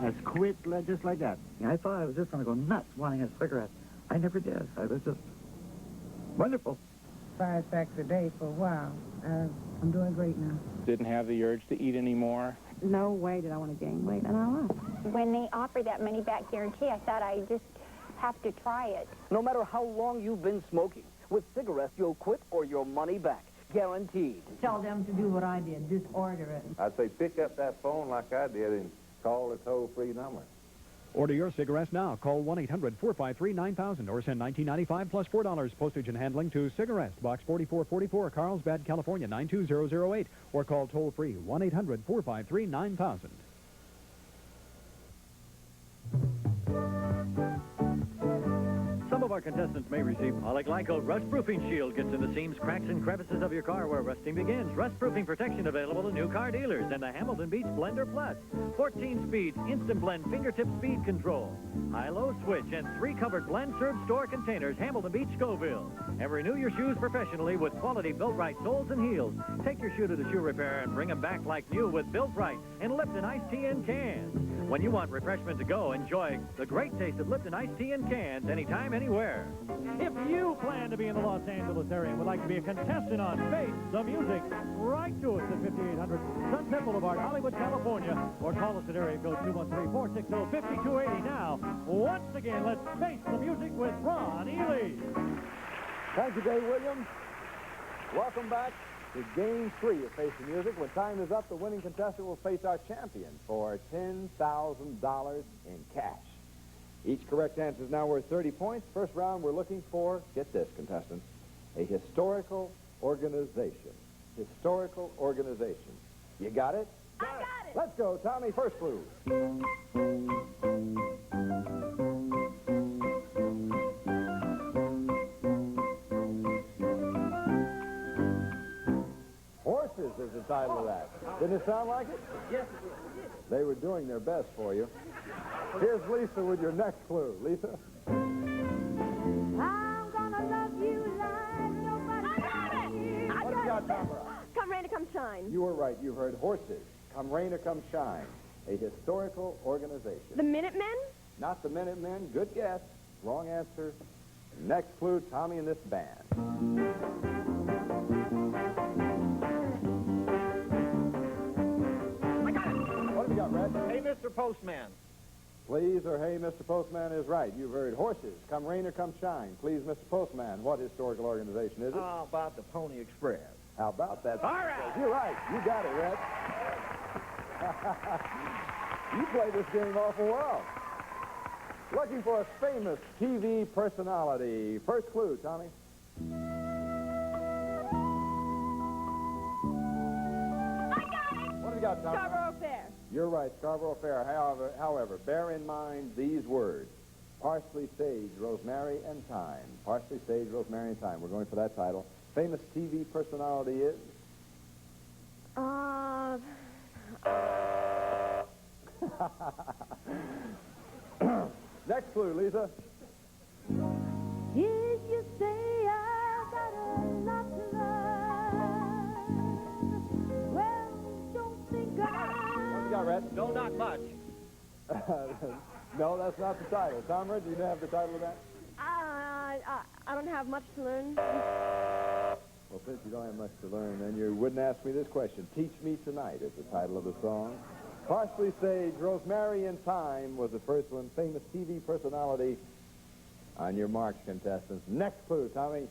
That's quit just like that. I thought I was just going to go nuts wanting a cigarette. I never did. I was just wonderful. 5 packs a day for a while. I'm doing great now. Didn't have the urge to eat anymore. No way did I want to gain weight, and I lost. When they offered that money-back guarantee, I thought I just have to try it. No matter how long you've been smoking, with cigarettes, you'll quit or your money back. Guaranteed. Tell them to do what I did, disorder it. I'd say pick up that phone like I did and call the toll-free number. Order your cigarettes now. Call 1-800-453-9000 or send $19.95 plus $4 postage and handling to Cigarettes, Box 4444, Carlsbad, California, 92008, or call toll-free 1-800-453-9000. Some of our contestants may receive Polyglycol Rust Proofing Shield. Gets in the seams, cracks, and crevices of your car where rusting begins. Rust Proofing protection available to new car dealers. And the Hamilton Beach Blender Plus. 14 speeds, instant blend, fingertip speed control. High-low switch, and 3 covered blend serve store containers. Hamilton Beach, Scoville. And renew your shoes professionally with quality Built-Right soles and heels. Take your shoe to the shoe repair and bring them back like new with Built-Right and Lipton Iced Tea in cans. When you want refreshment to go, enjoy the great taste of Lipton Iced Tea in cans anytime, anywhere. If you plan to be in the Los Angeles area and would like to be a contestant on Face the Music, write to us at 5800 Sunset Boulevard, Hollywood, California, or call us at area code 213-460-5280. Now, once again, let's face the music with Ron Ely. Thank you, Dave Williams. Welcome back to Game 3 of Face the Music. When time is up, the winning contestant will face our champion for $10,000 in cash. Each correct answer is now worth 30 points. First round, we're looking for, get this, contestants, a historical organization. Historical organization. You got it? I got it. Let's go, Tommy. First clue. Horses is the title of that. Didn't it sound like it? Yes, it did. They were doing their best for you. Here's Lisa with your next clue. Lisa? I'm gonna love you like nobody. I got it! What have you got, Tamara? Come rain or come shine. You were right. You heard horses. Come rain or come shine. A historical organization. The Minutemen? Not the Minutemen. Good guess. Wrong answer. Next clue, Tommy and this band. What have you got, Red? Hey, Mr. Postman. Please or hey, Mr. Postman is right. You've heard horses. Come rain or come shine. Please, Mr. Postman. What historical organization is it? How about the Pony Express? How about that? All right. You're right. You got it, Red. You play this game awful well. Looking for a famous TV personality. First clue, Tommy. What have you got, Tommy? Scarborough Fair. You're right, Scarborough Fair. However, bear in mind these words. Parsley, sage, rosemary, and thyme. Parsley, sage, rosemary, and thyme. We're going for that title. Famous TV personality is? Next clue, Lisa. If you say I've got a lot to learn, well, don't think What have you got, Red? No, not much. No, that's not the title. Tamara, do you have the title of that? I don't have much to learn. Well, since you don't have much to learn, then you wouldn't ask me this question. Teach Me Tonight is the title of the song. Parsley, Sage, Rosemary, and Thyme was the first one. Famous TV personality. On your marks, contestants. Next clue, Tommy.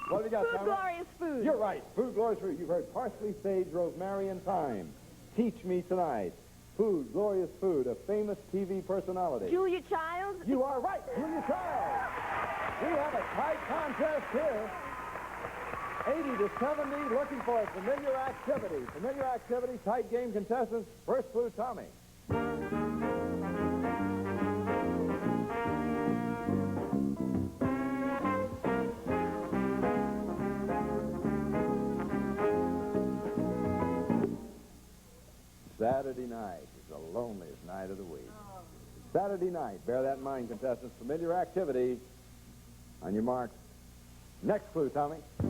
What have you got, Food Tamara? Glorious Food. You're right. Food Glorious Food. You've heard Parsley, Sage, Rosemary, and Thyme. Teach me tonight. Food Glorious Food, a famous TV personality. Julia Childs. You are right, Julia Childs. We have a tight contest here. 80 to 70, looking for a familiar activity. Familiar activity, tight game contestants. First clue, Tommy. Saturday night is the loneliest night of the week. Saturday night, bear that in mind, contestants. Familiar activity. On your marks. Next clue, Tommy. I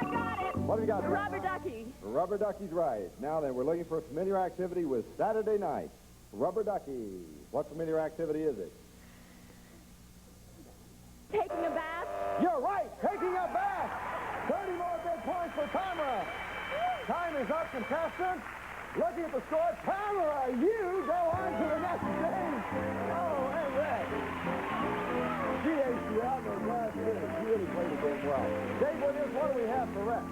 got it. What have you got? The rubber ducky. The rubber ducky's right. Now then, we're looking for a familiar activity with Saturday night. Rubber ducky. What familiar activity is it? Taking a bath. You're right. Taking a bath. 30 more big points for Tamara. Time is up, contestants. Looking at the score, Tamara, you go on to the next stage. Oh, hey, Red. She aced you out in those last minutes. She really played the game well. Dave, what do we have for Red?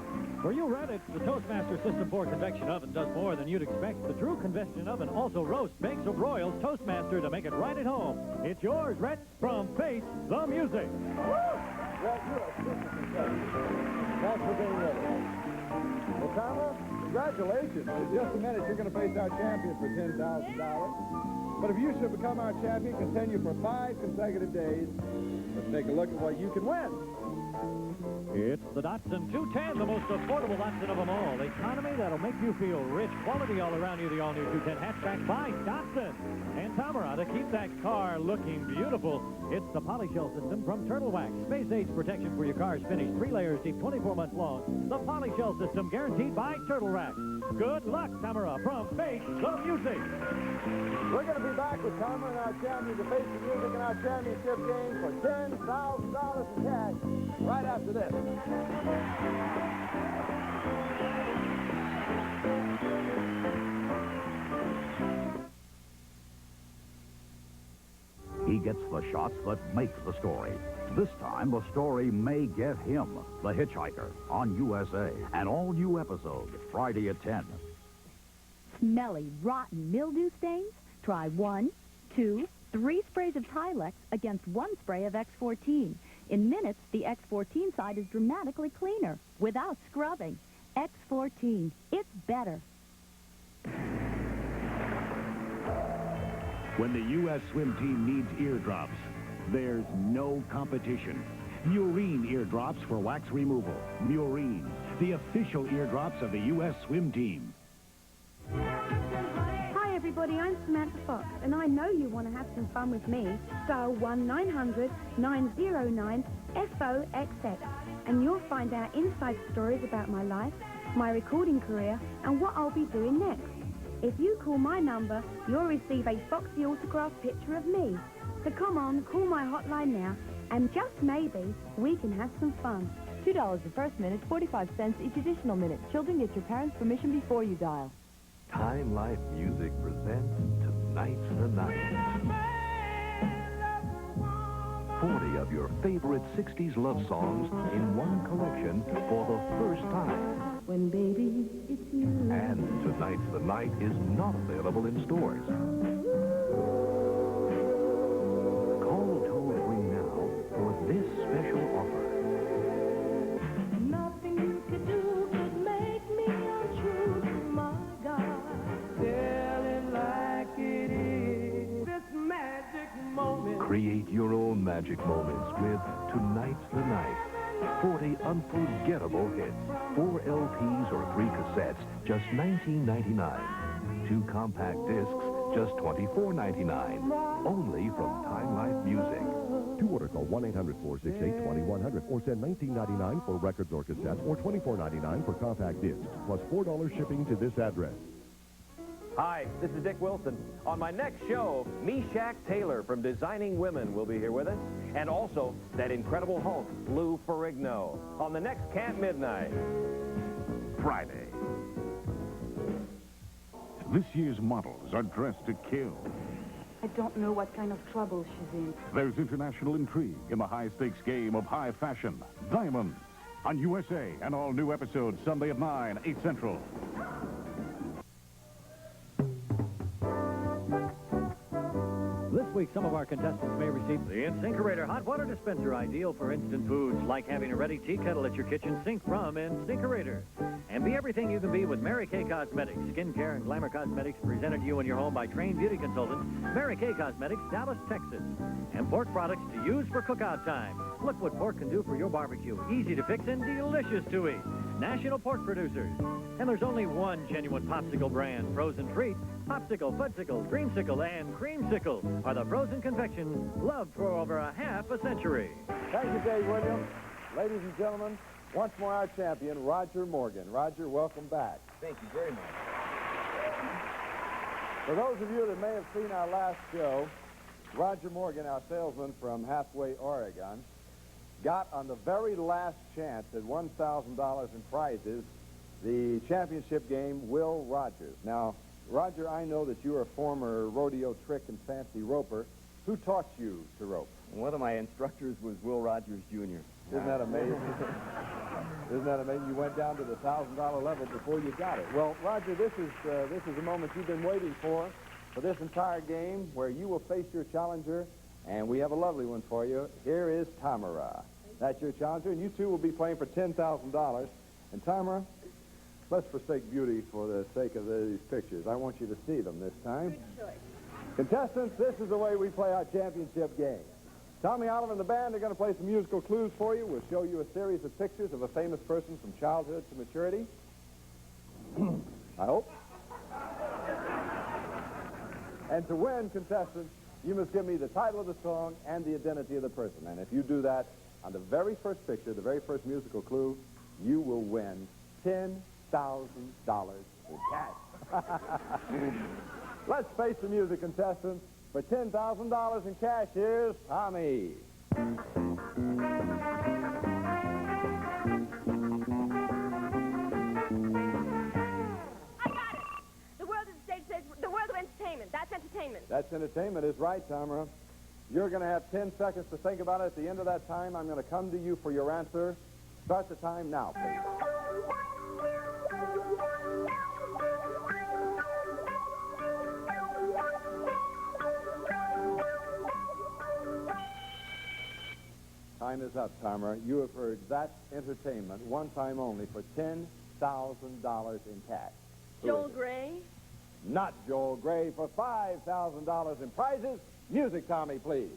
For you, Reddit, the Toastmaster System 4 convection oven does more than you'd expect. The true convection oven also roasts, bakes, or broils Toastmaster to make it right at home. It's yours, Rhett, from Face the Music. Red, you're a super contestant. Thanks for being with us. Well, Tamara, congratulations. In just a minute, you're going to face our champion for $10,000. But if you should become our champion, continue for 5 consecutive days. Let's take a look at what you can win. It's the Datsun 210, the most affordable Datsun of them all. Economy that'll make you feel rich. Quality all around you, the all-new 210 hatchback by Datsun. And Tamara, to keep that car looking beautiful, it's the Polyshell system from Turtle Wax. Space-age protection for your car's finish. 3 layers deep, 24 months long. The Polyshell system guaranteed by Turtle Wax. Good luck, Tamara, from Face the Music. We're going to be back with Tamara and our champion to Face the Music in our championship game for $10,000 in cash right after this. He gets the shots that make the story. This time, the story may get him, The Hitchhiker, on USA. An all-new episode, Friday at 10. Smelly, rotten mildew stains? Try 1, 2, 3 sprays of Tilex against 1 spray of X14. In minutes, the X14 side is dramatically cleaner, without scrubbing. X14, it's better. When the U.S. swim team needs eardrops, there's no competition. Murine eardrops for wax removal. Murine, the official eardrops of the U.S. swim team. Hi everybody, I'm Samantha Fox, and I know you want to have some fun with me. Dial 1-900-909-FOXX, and you'll find out inside stories about my life, my recording career, and what I'll be doing next. If you call my number, you'll receive a Foxy autograph picture of me. So come on, call my hotline now, and just maybe we can have some fun. $2 the first minute, 45 cents each additional minute. Children, get your parents' permission before you dial. Time Life Music presents Tonight's the Night. 40 of your favorite 60s love songs in one collection for the first time. When baby, it's you. And Tonight's the Night is not available in stores. Call toll-free now for this special offer. Nothing you could do could make me untrue to my God. Tell it like it is. This magic moment. Create your own magic moments with Tonight's the Night. 40 unforgettable hits, 4 LPs or 3 cassettes, just $19.99. 2 compact discs, just $24.99. Only from Time Life Music. To order, call 1-800-468-2100 or send $19.99 for records or cassettes or $24.99 for compact discs, plus $4 shipping to this address. Hi, this is Dick Wilson. On my next show, Meshack Taylor from Designing Women will be here with us, and also that incredible Hulk, Lou Ferrigno, on the next Camp Midnight. Friday. This year's models are dressed to kill. I don't know what kind of trouble she's in. There's international intrigue in the high-stakes game of high fashion. Diamonds on USA, an all-new episode Sunday at 9, 8 Central. This week, some of our contestants may receive the InSinkerator hot water dispenser, ideal for instant foods, like having a ready tea kettle at your kitchen sink from InSinkerator. And be everything you can be with Mary Kay Cosmetics. Skincare and glamour cosmetics presented to you in your home by trained beauty consultants, Mary Kay Cosmetics, Dallas, Texas. And pork products to use for cookout time. Look what pork can do for your barbecue. Easy to fix and delicious to eat. National Pork Producers. And there's only one genuine popsicle brand, Frozen Treat. Popsicle, Fudsicle, Dreamsicle, and Creamsicle are the frozen confections loved for over a half a century. Thank you, Dave Williams. Ladies and gentlemen, once more our champion, Roger Morgan. Roger, welcome back. Thank you very much. For those of you that may have seen our last show, Roger Morgan, our salesman from Halfway, Oregon, got on the very last chance at $1,000 in prizes the championship game, Will Rogers. Now, Roger, I know that you're a former rodeo trick and fancy roper. Who taught you to rope? One of my instructors was Will Rogers, Jr. Isn't that amazing? Isn't that amazing? You went down to the $1,000 level before you got it. Well, Roger, this is a moment you've been waiting for this entire game, where you will face your challenger, and we have a lovely one for you. Here is Tamara. That's your challenger, and you two will be playing for $10,000. And Tamara, let's forsake beauty for the sake of these pictures. I want you to see them this time. Good choice. Contestants, this is the way we play our championship game. Tommy Oliver and the band are going to play some musical clues for you. We'll show you a series of pictures of a famous person from childhood to maturity. I hope. And to win, contestants, you must give me the title of the song and the identity of the person. And if you do that on the very first picture, the very first musical clue, you will win $10,000 in cash. Let's face the music, contestants. For $10,000 in cash, here's Tommy. The world of entertainment. That's entertainment. That's entertainment is right, Tamara. You're going to have 10 seconds to think about it. At the end of that time, I'm going to come to you for your answer. Start the time now, please. Time is up, Tamara. You have heard That's Entertainment one time only for $10,000 in cash. Joel Gray? Not Joel Gray for $5,000 in prizes. Music, Tommy, please.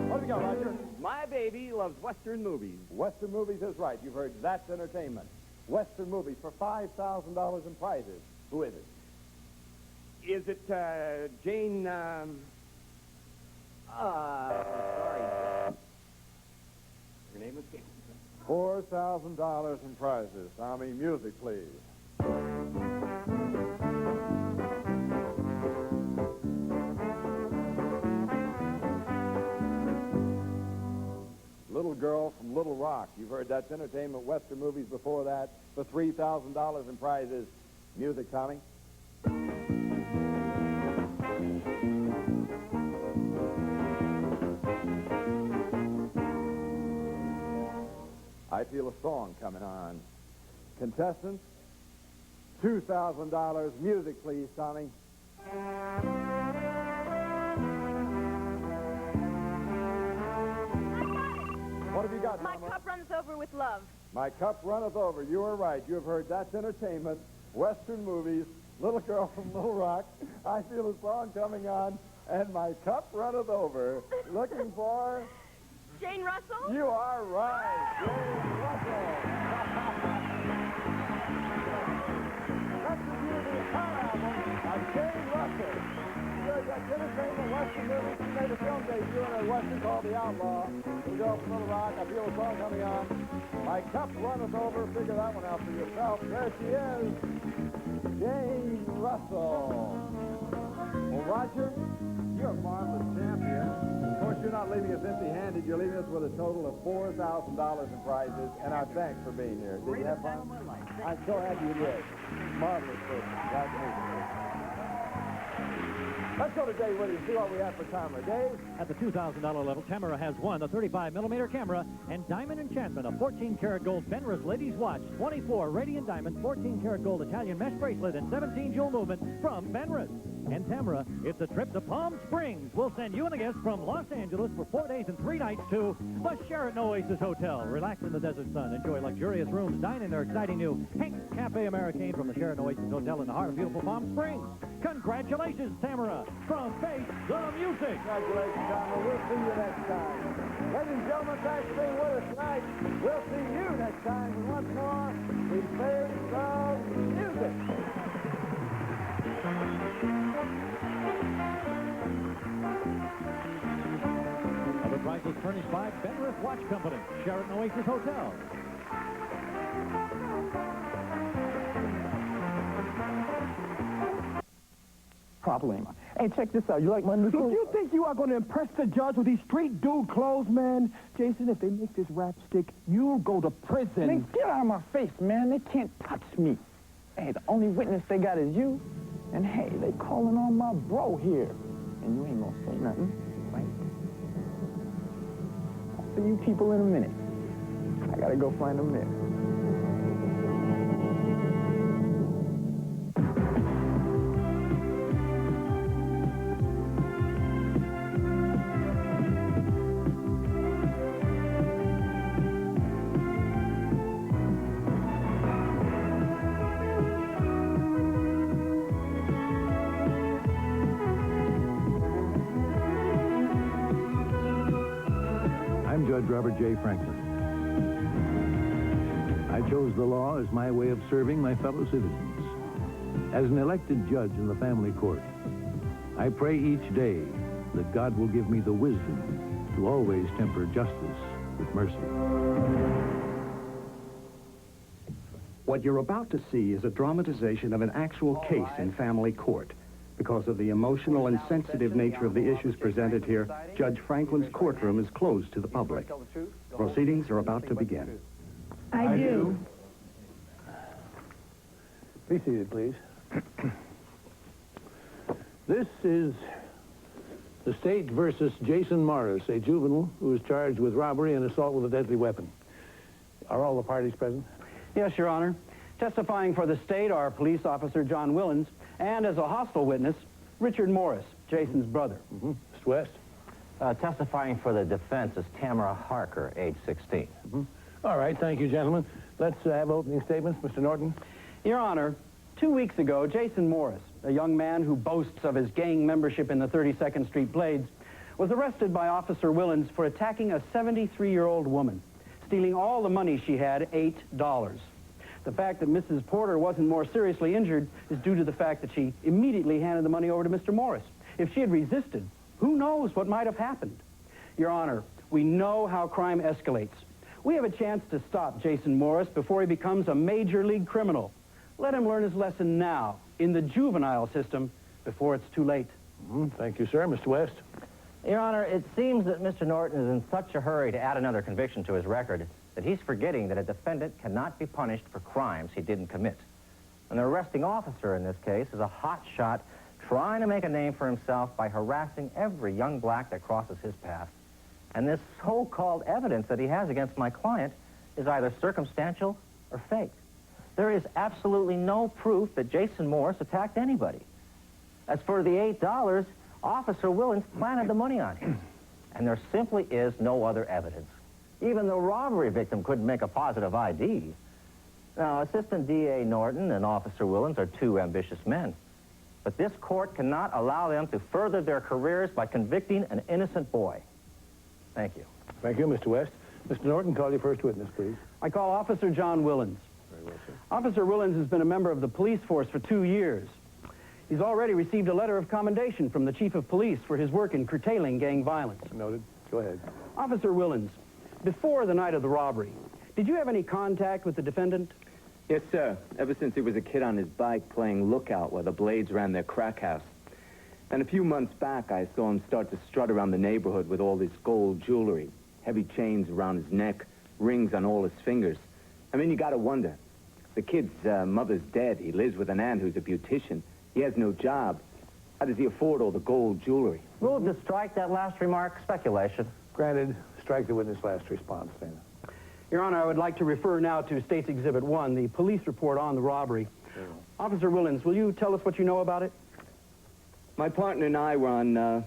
What have you got, Roger? My baby loves Western movies. Western movies is right. You've heard That's Entertainment. Western movies for $5,000 in prizes. Who is it? Is it Jane, sorry. Her name was Jane. $4,000 in prizes. Tommy, music, please. Little Girl from Little Rock. You've heard That's Entertainment. Western movies before that for $3,000 in prizes. Music, Tommy. I feel a song coming on. Contestants, $2,000. Music, please, Tommy. What have you got, My Mama? cup runs over with love. My cup runneth over. You are right. You have heard That's Entertainment, Western movies, Little Girl from Little Rock. I feel a song coming on, and my cup runneth over. Looking for... Jane Russell? You are right. Jane Russell. That's the beauty of our album of Jane Russell. Good entertainment Western movies. She made a film debut in a Western called The Outlaw. We go from Little Rock. I feel a song coming on. My cup runneth over. Figure that one out for yourself. There she is, Jane Russell. Well, Roger, you're a marvelous champion. Of course, you're not leaving us empty-handed. You're leaving us with a total of $4,000 in prizes, and our thanks for being here. Did you have fun? I'm so happy you did. Marvelous person. Congratulations. Let's go to Dave with you and see what we have for Tamara. Dave? At the $2,000 level, Tamara has won the 35mm camera and Diamond Enchantment, a 14-karat gold Fenris ladies watch, 24 radiant diamond, 14-karat gold Italian mesh bracelet, and 17 jewel movement from Fenris. And Tamara, it's a trip to Palm Springs. We'll send you and a guest from Los Angeles for 4 days and 3 nights to the Sheraton Oasis Hotel. Relax in the desert sun, enjoy luxurious rooms, dine in their exciting new Hank's Cafe Americaine from the Sheraton Oasis Hotel in the heart of beautiful Palm Springs. Congratulations, Tamara, from Face the Music. Congratulations, Tamara. We'll see you next time. Ladies and gentlemen, thanks for being with us tonight. We'll see you next time. And once more, we Face the Music. Other prizes furnished by Fenris Watch Company, Sheraton Oasis Hotel. Problema. Hey, check this out. You like my new clothes? You think you are going to impress the judge with these street dude clothes, man? Jason, if they make this rap stick, you'll go to prison. Man, get out of my face, man. They can't touch me. Hey, the only witness they got is you. And hey, they calling on my bro here. And you ain't gonna say nothing, right? I'll see you people in a minute. I gotta go find them there. Judge Robert J. Franklin. I chose the law as my way of serving my fellow citizens. As an elected judge in the family court, I pray each day that God will give me the wisdom to always temper justice with mercy. What you're about to see is a dramatization of an actual case in family court. Because of the emotional and sensitive nature of the issues presented here, Judge Franklin's courtroom is closed to the public. Proceedings are about to begin. I do. Be seated, please. This is the state versus Jason Morris, a juvenile who is charged with robbery and assault with a deadly weapon. Are all the parties present? Yes, Your Honor. Testifying for the state are Police Officer John Willens and, as a hostile witness, Richard Morris, Jason's brother. Mr. West? Testifying for the defense is Tamara Harker, age 16. All right, thank you, gentlemen. Let's have opening statements. Mr. Norton? Your Honor, 2 weeks ago, Jason Morris, a young man who boasts of his gang membership in the 32nd Street Blades, was arrested by Officer Willens for attacking a 73-year-old woman, stealing all the money she had, $8. The fact that Mrs. Porter wasn't more seriously injured is due to the fact that she immediately handed the money over to Mr. Morris. If she had resisted, who knows what might have happened? Your Honor, we know how crime escalates. We have a chance to stop Jason Morris before he becomes a major league criminal. Let him learn his lesson now, in the juvenile system, before it's too late. Thank you, sir. Mr. West? Your Honor, it seems that Mr. Norton is in such a hurry to add another conviction to his record that he's forgetting that a defendant cannot be punished for crimes he didn't commit. And the arresting officer in this case is a hot shot trying to make a name for himself by harassing every young black that crosses his path. And this so-called evidence that he has against my client is either circumstantial or fake. There is absolutely no proof that Jason Morris attacked anybody. As for the $8, Officer Willens planted the money on him. And there simply is no other evidence. Even the robbery victim couldn't make a positive ID. Now, Assistant D.A. Norton and Officer Willens are two ambitious men. But this court cannot allow them to further their careers by convicting an innocent boy. Thank you. Thank you, Mr. West. Mr. Norton, call your first witness, please. I call Officer John Willens. Very well, sir. Officer Willens has been a member of the police force for 2 years. He's already received a letter of commendation from the chief of police for his work in curtailing gang violence. Noted. Go ahead. Officer Willens, before the night of the robbery, did you have any contact with the defendant? Yes, sir. Ever since he was a kid on his bike playing lookout while the Blades ran their crack house. And a few months back, I saw him start to strut around the neighborhood with all this gold jewelry, heavy chains around his neck, rings on all his fingers. I mean, you gotta wonder. The kid's mother's dead. He lives with an aunt who's a beautician. He has no job. How does he afford all the gold jewelry? Move to strike that last remark, speculation. Granted, strike the witness last response, Dana. Your Honor, I would like to refer now to State's Exhibit 1, the police report on the robbery. Officer Willens, will you tell us what you know about it? My partner and I were on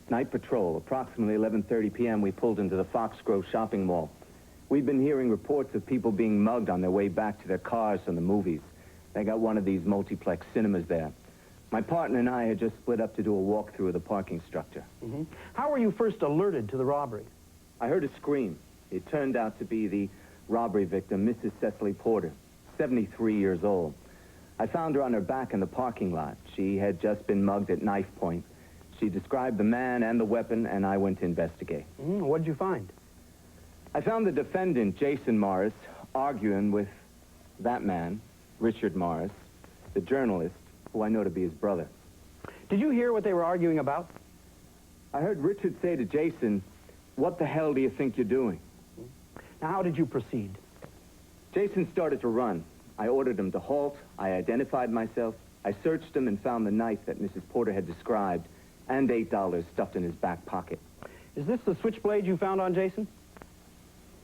night patrol. Approximately 11:30 p.m., we pulled into the Foxgrove shopping mall. We've been hearing reports of people being mugged on their way back to their cars from the movies. They got one of these multiplex cinemas there. My partner and I had just split up to do a walkthrough of the parking structure. How were you first alerted to the robbery? I heard a scream. It turned out to be the robbery victim, Mrs. Cecily Porter, 73 years old. I found her on her back in the parking lot. She had just been mugged at knife point. She described the man and the weapon, and I went to investigate. What did you find? I found the defendant, Jason Morris, arguing with that man, Richard Morris, the journalist, who I know to be his brother. Did you hear what they were arguing about? I heard Richard say to Jason, "What the hell do you think you're doing?" Now, how did you proceed? Jason started to run. I ordered him to halt. I identified myself. I searched him and found the knife that Mrs. Porter had described and $8 stuffed in his back pocket. Is this the switchblade you found on Jason?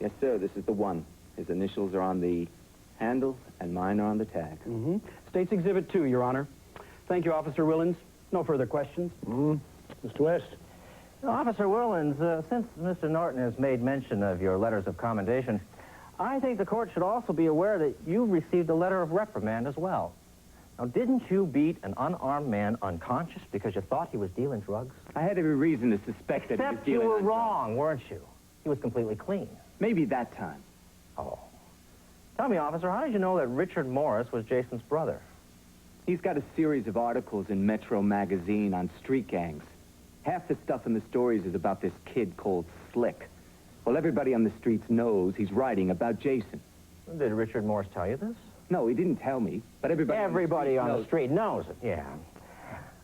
Yes, sir. This is the one. His initials are on the handle and mine are on the tag. State's Exhibit 2, Your Honor. Thank you, Officer Willens. No further questions. Mr. West? Officer Willens, since Mr. Norton has made mention of your letters of commendation, I think the court should also be aware that you received a letter of reprimand as well. Now, didn't you beat an unarmed man unconscious because you thought he was dealing drugs? I had every reason to suspect that he was Except you dealing were on wrong, weren't you? He was completely clean. Maybe that time. Oh. Tell me, officer, how did you know that Richard Morris was Jason's brother? He's got a series of articles in Metro magazine on street gangs. Half the stuff in the stories is about this kid called Slick. Well, everybody on the streets knows he's writing about Jason. Did Richard Morris tell you this? No, he didn't tell me, but everybody on the street knows it, yeah.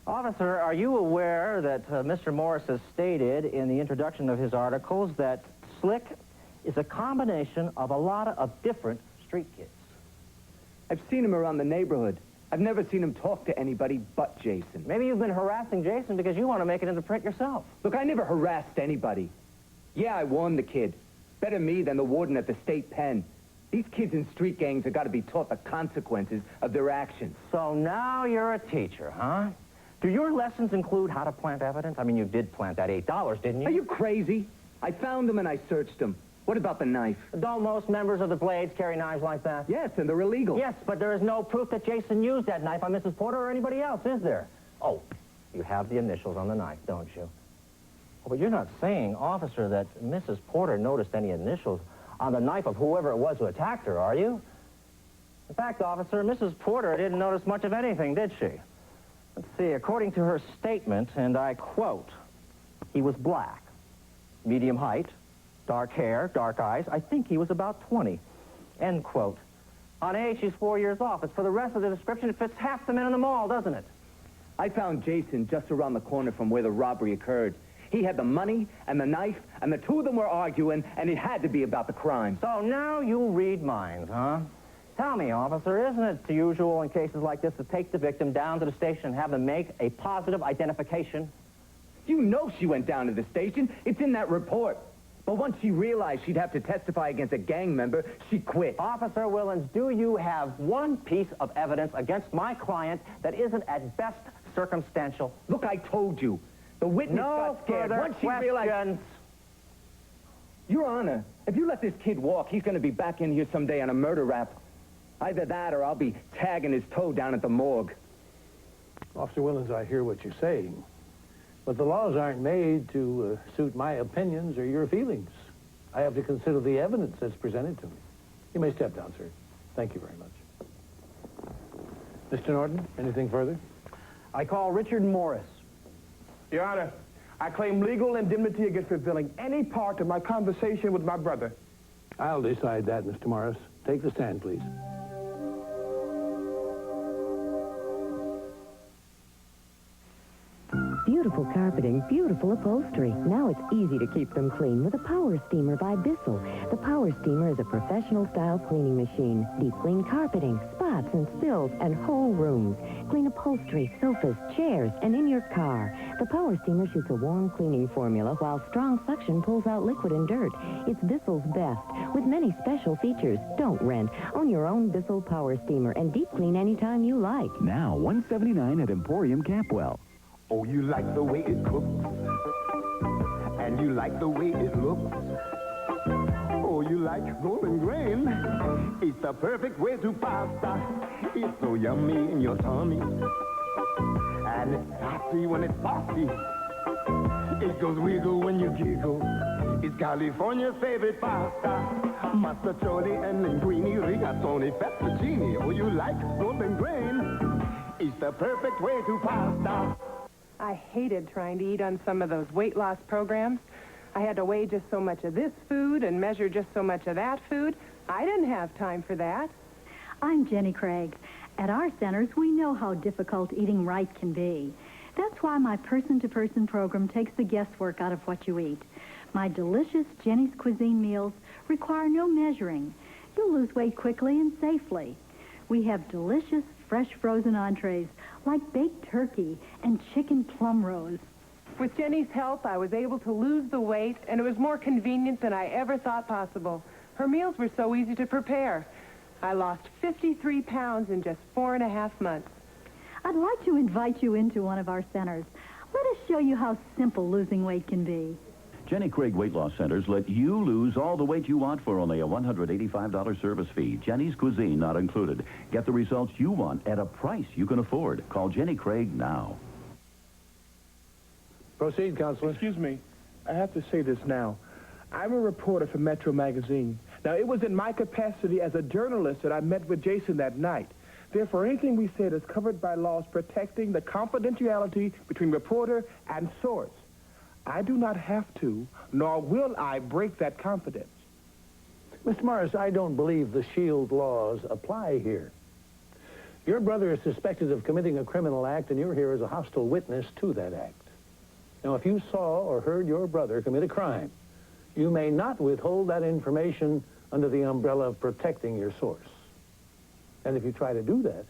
Officer, are you aware that Mr. Morris has stated in the introduction of his articles that Slick is a combination of a lot of different street kids? I've seen him around the neighborhood. I've never seen him talk to anybody but Jason. Maybe you've been harassing Jason because you want to make it into print yourself. Look, I never harassed anybody. Yeah, I warned the kid. Better me than the warden at the state pen. These kids in street gangs have got to be taught the consequences of their actions. So now you're a teacher, huh? Do your lessons include how to plant evidence? I mean, you did plant that $8, didn't you? Are you crazy? I found him and I searched him. What about the knife? Don't most members of the Blades carry knives like that? Yes, and they're illegal. Yes, but there is no proof that Jason used that knife on Mrs. Porter or anybody else, is there? Oh, you have the initials on the knife, don't you? Oh, but you're not saying, officer, that Mrs. Porter noticed any initials on the knife of whoever it was who attacked her, are you? In fact, officer, Mrs. Porter didn't notice much of anything, did she? Let's see, according to her statement, and I quote, he was black, medium height, dark hair, dark eyes. I think he was about 20. End quote. On age, he's 4 years off. It's for the rest of the description. It fits half the men in the mall, doesn't it? I found Jason just around the corner from where the robbery occurred. He had the money and the knife, and the two of them were arguing, and it had to be about the crime. So now you read minds, huh? Tell me, officer, isn't it usual in cases like this to take the victim down to the station and have them make a positive identification? You know she went down to the station. It's in that report. But once she realized she'd have to testify against a gang member, she quit. Officer Willens, do you have one piece of evidence against my client that isn't at best circumstantial? Look, I told you. The witness got scared. Once she realized... Your Honor, if you let this kid walk, he's going to be back in here someday on a murder rap. Either that or I'll be tagging his toe down at the morgue. Officer Willens, I hear what you're saying. But the laws aren't made to suit my opinions or your feelings. I have to consider the evidence that's presented to me. You may step down, sir. Thank you very much. Mr. Norton, anything further? I call Richard Morris. Your Honor, I claim legal indemnity against revealing any part of my conversation with my brother. I'll decide that, Mr. Morris. Take the stand, please. Beautiful carpeting, beautiful upholstery. Now it's easy to keep them clean with a Power Steamer by Bissell. The Power Steamer is a professional-style cleaning machine. Deep clean carpeting, spots and spills, and whole rooms. Clean upholstery, sofas, chairs, and in your car. The Power Steamer shoots a warm cleaning formula while strong suction pulls out liquid and dirt. It's Bissell's best, with many special features. Don't rent. Own your own Bissell Power Steamer and deep clean anytime you like. Now, $179 at Emporium Capwell. Oh, you like the way it cooks, and you like the way it looks. Oh, you like golden grain. It's the perfect way to pasta. It's so yummy in your tummy, and it's saucy when it's saucy. It goes wiggle when you giggle. It's California's favorite pasta. Masticholi and linguine, rigatoni, fettuccine. Oh, you like golden grain. It's the perfect way to pasta. I hated trying to eat on some of those weight loss programs. I had to weigh just so much of this food and measure just so much of that food. I didn't have time for that. I'm Jenny Craig. At our centers, we know how difficult eating right can be. That's why my person-to-person program takes the guesswork out of what you eat. My delicious Jenny's Cuisine meals require no measuring. You'll lose weight quickly and safely. We have delicious, fresh frozen entrees like baked turkey and chicken plum rolls. With Jenny's help, I was able to lose the weight, and it was more convenient than I ever thought possible. Her meals were so easy to prepare. I lost 53 pounds in just 4.5 months. I'd like to invite you into one of our centers. Let us show you how simple losing weight can be. Jenny Craig Weight Loss Centers let you lose all the weight you want for only a $185 service fee. Jenny's Cuisine not included. Get the results you want at a price you can afford. Call Jenny Craig now. Proceed, Counselor. Excuse me. I have to say this now. I'm a reporter for Metro Magazine. Now, it was in my capacity as a journalist that I met with Jason that night. Therefore, anything we said is covered by laws protecting the confidentiality between reporter and source. I do not have to, nor will I break that confidence. Mr. Morris, I don't believe the SHIELD laws apply here. Your brother is suspected of committing a criminal act, and you're here as a hostile witness to that act. Now, if you saw or heard your brother commit a crime, you may not withhold that information under the umbrella of protecting your source. And if you try to do that,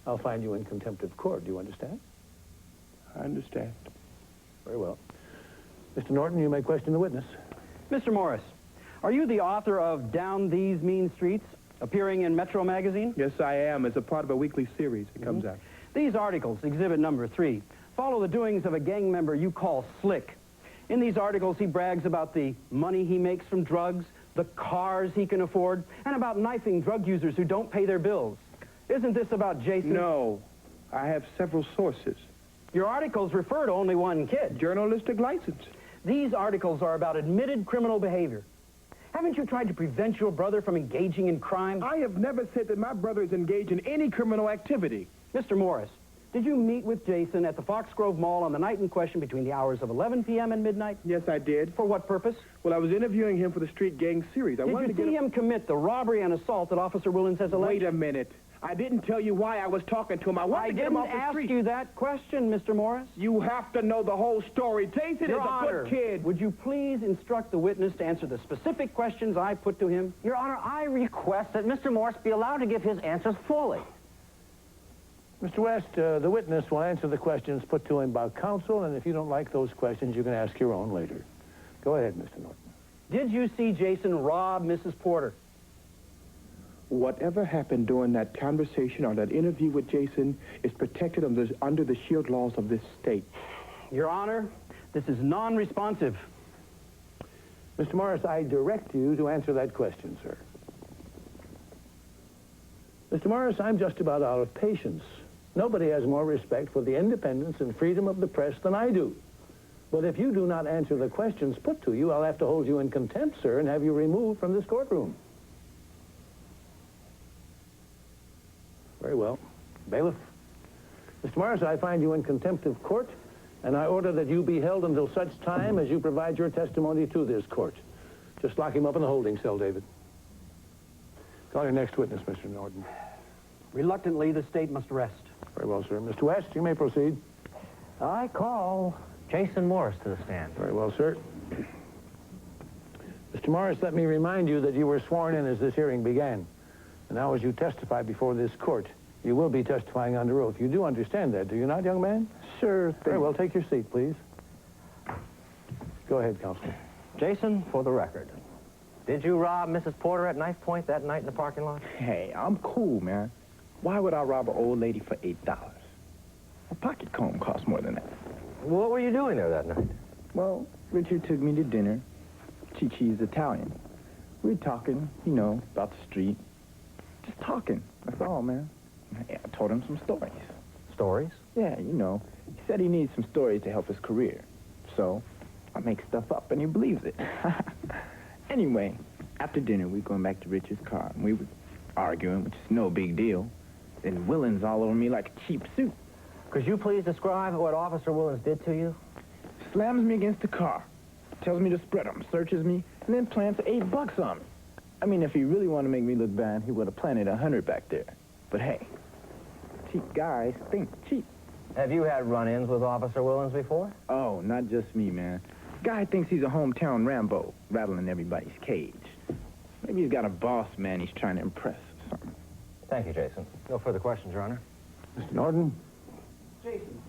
I'll find you in contempt of court. Do you understand? I understand. Very well. Mr. Norton, you may question the witness. Mr. Morris, are you the author of Down These Mean Streets, appearing in Metro Magazine? Yes, I am, as a part of a weekly series that comes out. These articles, exhibit number 3, follow the doings of a gang member you call Slick. In these articles, he brags about the money he makes from drugs, the cars he can afford, and about knifing drug users who don't pay their bills. Isn't this about Jason? No. I have several sources. Your articles refer to only one kid. Journalistic license. These articles are about admitted criminal behavior. Haven't you tried to prevent your brother from engaging in crime? I have never said that my brother is engaged in any criminal activity. Mr. Morris, did you meet with Jason at the Foxgrove Mall on the night in question between the hours of 11 p.m. and midnight? Yes, I did. For what purpose? Well, I was interviewing him for the Street Gang series. Did you see him commit the robbery and assault that Officer Willens has alleged? Wait a minute. I didn't tell you why I was talking to him. I wanted to get him off the street. I didn't ask you that question, Mr. Morris. You have to know the whole story. Jason is a good kid. Would you please instruct the witness to answer the specific questions I put to him? Your Honor, I request that Mr. Morris be allowed to give his answers fully. Mr. West, the witness will answer the questions put to him by counsel, and if you don't like those questions, you can ask your own later. Go ahead, Mr. Norton. Did you see Jason rob Mrs. Porter? Whatever happened during that conversation or that interview with Jason is protected under the SHIELD laws of this state. Your Honor, this is non-responsive. Mr. Morris, I direct you to answer that question, sir. Mr. Morris, I'm just about out of patience. Nobody has more respect for the independence and freedom of the press than I do. But if you do not answer the questions put to you, I'll have to hold you in contempt, sir, and have you removed from this courtroom. Very well. Bailiff, Mr. Morris, I find you in contempt of court, and I order that you be held until such time as you provide your testimony to this court. Just lock him up in the holding cell, David. Call your next witness, Mr. Norton. Reluctantly, the state must rest. Very well, sir. Mr. West, you may proceed. I call Jason Morris to the stand. Very well, sir. Mr. Morris, let me remind you that you were sworn in as this hearing began. And now as you testify before this court, you will be testifying under oath. You do understand that, do you not, young man? Sure thing. Very well, take your seat, please. Go ahead, Counselor. Jason, for the record, did you rob Mrs. Porter at knife point that night in the parking lot? Hey, I'm cool, man. Why would I rob an old lady for $8? A pocket comb costs more than that. What were you doing there that night? Well, Richard took me to dinner. Chi-Chi's Italian. We were talking, you know, about the street. Just talking. That's all, man. I told him some stories. Stories? Yeah, you know. He said he needs some stories to help his career. So, I make stuff up and he believes it. Anyway, after dinner, we going back to Richard's car. And we were arguing, which is no big deal. Then Willens all over me like a cheap suit. Could you please describe what Officer Willens did to you? Slams me against the car. Tells me to spread them, searches me, and then plants $8 on me. I mean, if he really wanted to make me look bad, he would have planted 100 back there. But hey, cheap guys think cheap. Have you had run-ins with Officer Willens before? Oh, not just me, man. Guy thinks he's a hometown Rambo, rattling everybody's cage. Maybe he's got a boss man he's trying to impress or something. Thank you, Jason. No further questions, Your Honor. Mr. Norton? Jason,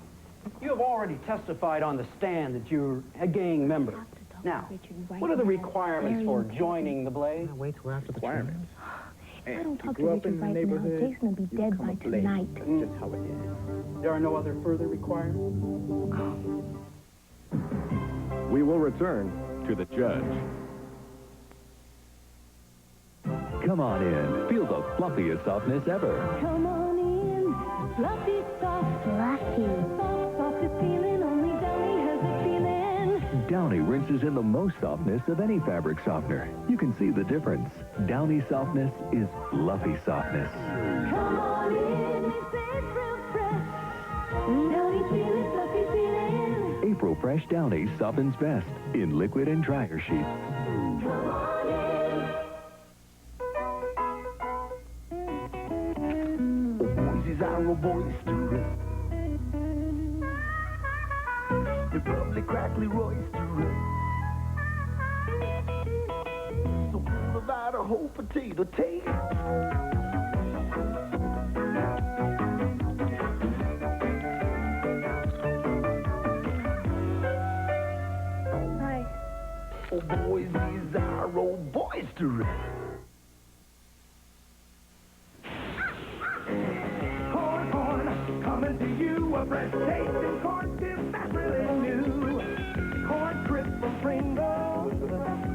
you have already testified on the stand that you're a gang member. Now, what are the requirements for joining the Blaze? Wait till after the requirements. If I don't talk to Richard right now, Jason will be dead by tonight. That's just how it is. There are no other further requirements? We will return to the judge. Come on in. Feel the fluffiest softness ever. Come on in, fluffy, soft, fluffy. Soft, softest feeling, only Downy has a feeling. Downy rinses in the most softness of any fabric softener. You can see the difference. Downy softness is fluffy softness. Come on in, it's April fresh. Downy feeling, fluffy feeling. April Fresh Downy softens best in liquid and dryer sheets. Come on in. Boys are boisterous. They're bubbly, crackly, roisterous. So full of Idaho potato taste. Hi. Oh, boys, these are boisterous. Corn, coming to you, a fresh taste in corn chips that's really new. Corn crisp from Pringles,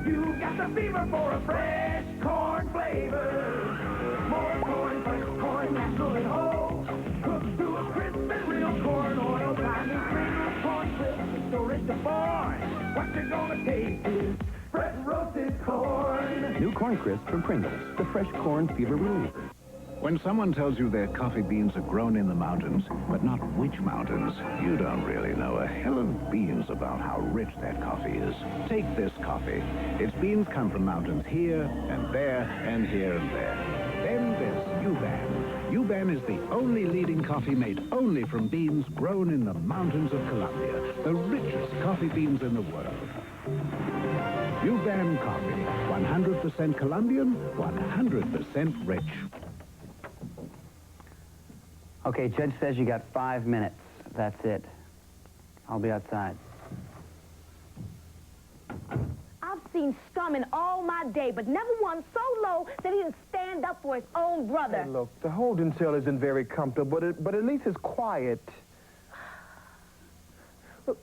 you got the fever for a fresh corn flavor. More corn, fresh corn, natural and whole. Cooked to a crisp and real corn oil. Time to Pringles, corn crisp, so rich and born. What you're gonna taste is fresh roasted corn. New Corn Crisp from Pringles, the fresh corn fever reliever. When someone tells you their coffee beans are grown in the mountains, but not which mountains, you don't really know a hill of beans about how rich that coffee is. Take this coffee. Its beans come from mountains here and there and here and there. Then there's U-Ban. U-Ban is the only leading coffee made only from beans grown in the mountains of Colombia, the richest coffee beans in the world. U-Ban coffee, 100% Colombian, 100% rich. Okay, judge says you got 5 minutes. That's it. I'll be outside. I've seen scum in all my day, but never one so low that he didn't stand up for his own brother. Hey, look, the holding cell isn't very comfortable, but at least it's quiet. Look,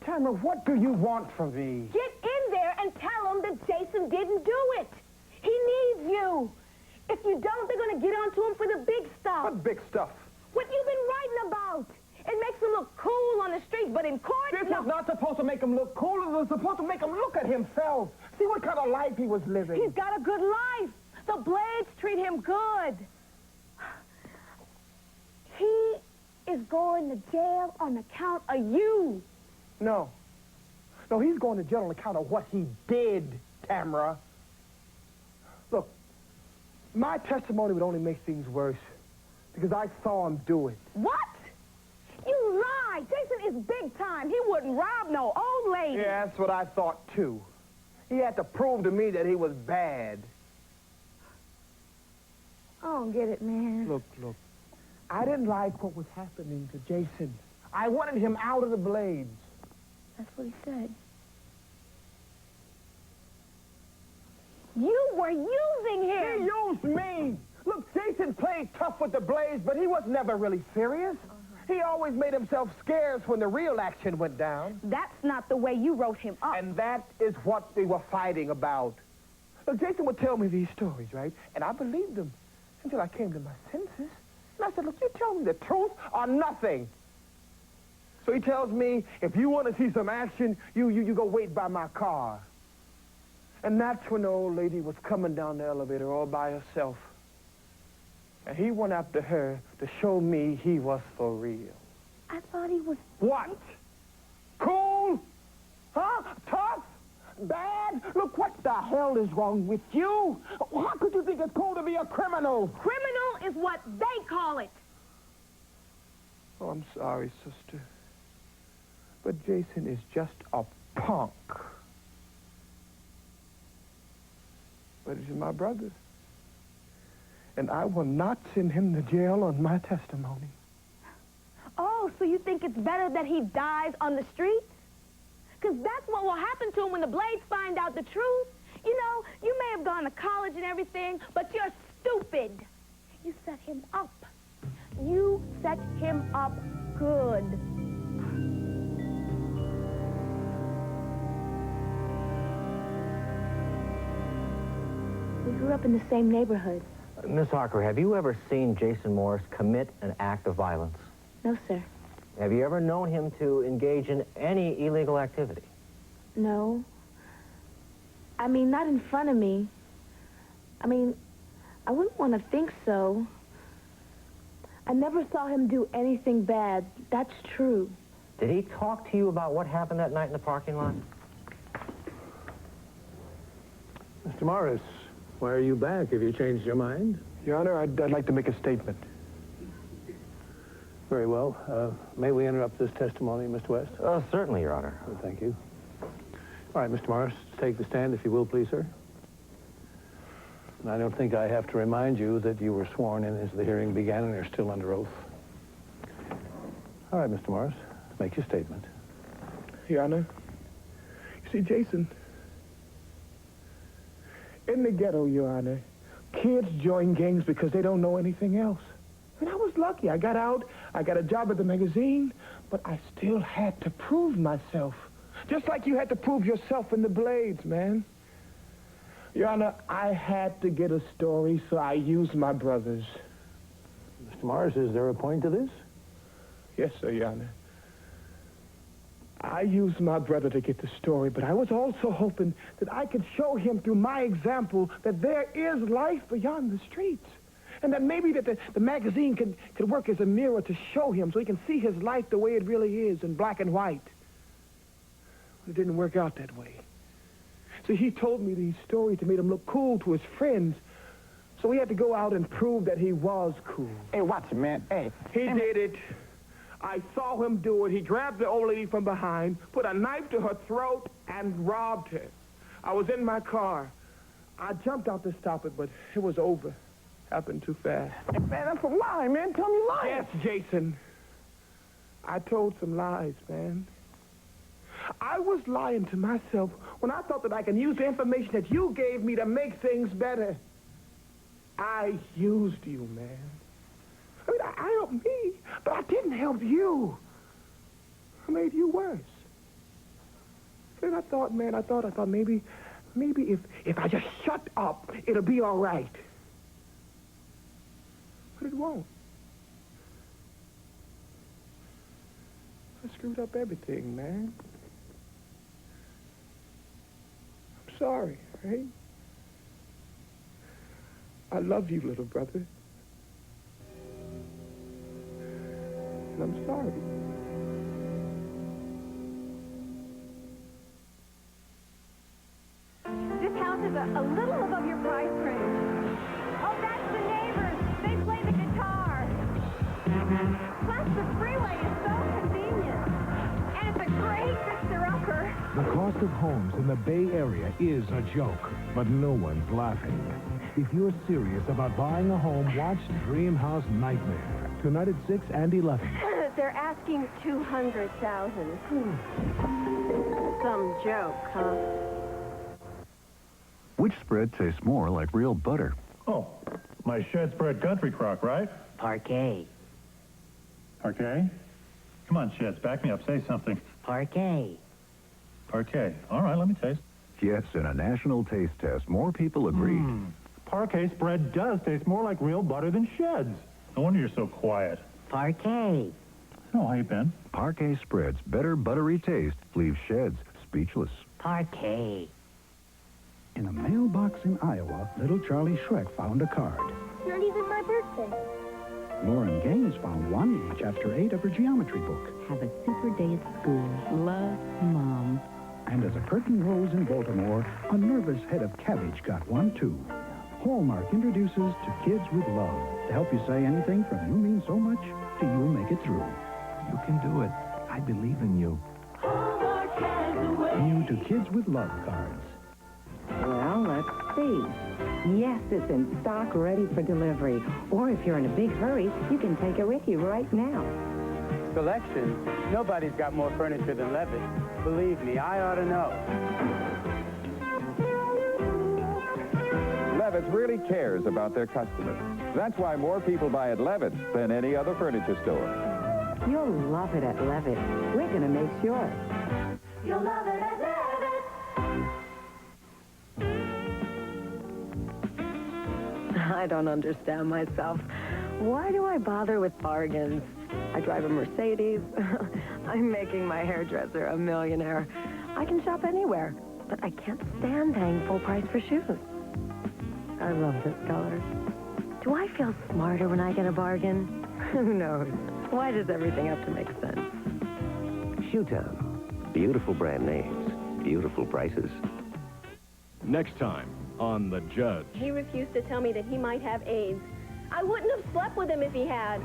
Tamara, what do you want from me? Get in there and tell him that Jason didn't do it. He needs you. If you don't, they're going to get onto him for the big stuff. What big stuff? What you've been writing about. It makes him look cool on the street, but in court, This is not supposed to make him look cool. It was supposed to make him look at himself. See what kind of life he was living. He's got a good life. The Blades treat him good. He is going to jail on account of you. No. No, he's going to jail on account of what he did, Tamara. Look, my testimony would only make things worse because I saw him do it. What? You lied. Jason is big time. He wouldn't rob no old lady. Yeah, that's what I thought, too. He had to prove to me that he was bad. I don't get it, man. Look. I didn't like what was happening to Jason. I wanted him out of the Blades. That's what he said. You were using him. He used me. Look, Jason played tough with the Blades, but he was never really serious. He always made himself scarce when the real action went down. That's not the way you wrote him up. And that is what they were fighting about. Look, Jason would tell me these stories, right? And I believed them until I came to my senses. And I said, look, you tell me the truth or nothing. So he tells me, if you want to see some action, you go wait by my car. And that's when the old lady was coming down the elevator all by herself. And he went after her to show me he was for real. I thought he was... What? Cool? Huh? Tough? Bad? Look, what the hell is wrong with you? How could you think it's cool to be a criminal? Criminal is what they call it. Oh, I'm sorry, sister. But Jason is just a punk. But he's my brother. And I will not send him to jail on my testimony. Oh, so you think it's better that he dies on the streets? Because that's what will happen to him when the Blades find out the truth. You know, you may have gone to college and everything, but you're stupid. You set him up. You set him up good. We grew up in the same neighborhood. Miss Harker, have you ever seen Jason Morris commit an act of violence? No, sir. Have you ever known him to engage in any illegal activity? No. I mean, not in front of me. I mean, I wouldn't want to think so. I never saw him do anything bad. That's true. Did he talk to you about what happened that night in the parking lot? Mr. Morris, why are you back? Have you changed your mind? Your Honor, I'd like to make a statement. Very well. May we interrupt this testimony, Mr. West? Certainly, Your Honor. Thank you. All right, Mr. Morris, take the stand, if you will, please, sir. And I don't think I have to remind you that you were sworn in as the hearing began and are still under oath. All right, Mr. Morris, make your statement. Your Honor, you see, Jason, in the ghetto, Your Honor, kids join gangs because they don't know anything else. And I was lucky. I got out, I got a job at the magazine, but I still had to prove myself. Just like you had to prove yourself in the Blades, man. Your Honor, I had to get a story, so I used my brothers. Mr. Morris, is there a point to this? Yes, sir, Your Honor. I used my brother to get the story, but I was also hoping that I could show him through my example that there is life beyond the streets. And that maybe that the magazine could work as a mirror to show him so he can see his life the way it really is in black and white. But it didn't work out that way. See, he told me these stories to make him look cool to his friends. So he had to go out and prove that he was cool. Hey, watch it, man. Hey. He did it. I saw him do it. He grabbed the old lady from behind, put a knife to her throat, and robbed her. I was in my car. I jumped out to stop it, but it was over. Happened too fast. Hey, man, that's a lie, man. Tell me you lying. Yes, Jason. I told some lies, man. I was lying to myself when I thought that I could use the information that you gave me to make things better. I used you, man. I mean, I helped me, but I didn't help you. I made you worse. And I thought, man, I thought maybe if I just shut up, it'll be all right. But it won't. I screwed up everything, man. I'm sorry, right? I love you, little brother. And I'm sorry. This house is a little above your price range. Oh, that's the neighbors. They play the guitar. Plus, the freeway is so convenient. And it's a great fixer-upper. The cost of homes in the Bay Area is a joke, but no one's laughing. If you're serious about buying a home, watch Dream House Nightmare. Tonight at 6 and 11. They're asking $200,000. Some joke, huh? Which spread tastes more like real butter? Oh, my shed spread country crock, right? Parquet. Parquet? Come on, Sheds, back me up. Say something. Parquet. Parquet. All right, let me taste. Yes, in a national taste test, more people agreed. Parquet spread does taste more like real butter than Sheds. No wonder you're so quiet. Parquet. Oh, how you been? Parquet spread's better buttery taste leaves Sheds speechless. Parquet. In a mailbox in Iowa, little Charlie Shrek found a card. Not even my birthday. Lauren Gaines found one each after 8 of her geometry book. Have a super day at school. Love, Mom. And as a curtain rose in Baltimore, a nervous head of cabbage got one, too. Hallmark introduces To Kids with Love to help you say anything from you mean so much to you make it through. You can do it. I believe in you. New To Kids with Love cards. Well, let's see. Yes, it's in stock, ready for delivery. Or if you're in a big hurry, you can take it with you right now. Selection? Nobody's got more furniture than Levitt. Believe me, I ought to know. Levitt's really cares about their customers. That's why more people buy at Levitt's than any other furniture store. You'll love it at Levitt. We're going to make sure. You'll love it at Levitt. I don't understand myself. Why do I bother with bargains? I drive a Mercedes. I'm making my hairdresser a millionaire. I can shop anywhere, but I can't stand paying full price for shoes. I love this color. Do I feel smarter when I get a bargain? Who knows? Why does everything have to make sense? Shoetown. Beautiful brand names. Beautiful prices. Next time on The Judge. He refused to tell me that he might have AIDS. I wouldn't have slept with him if he had.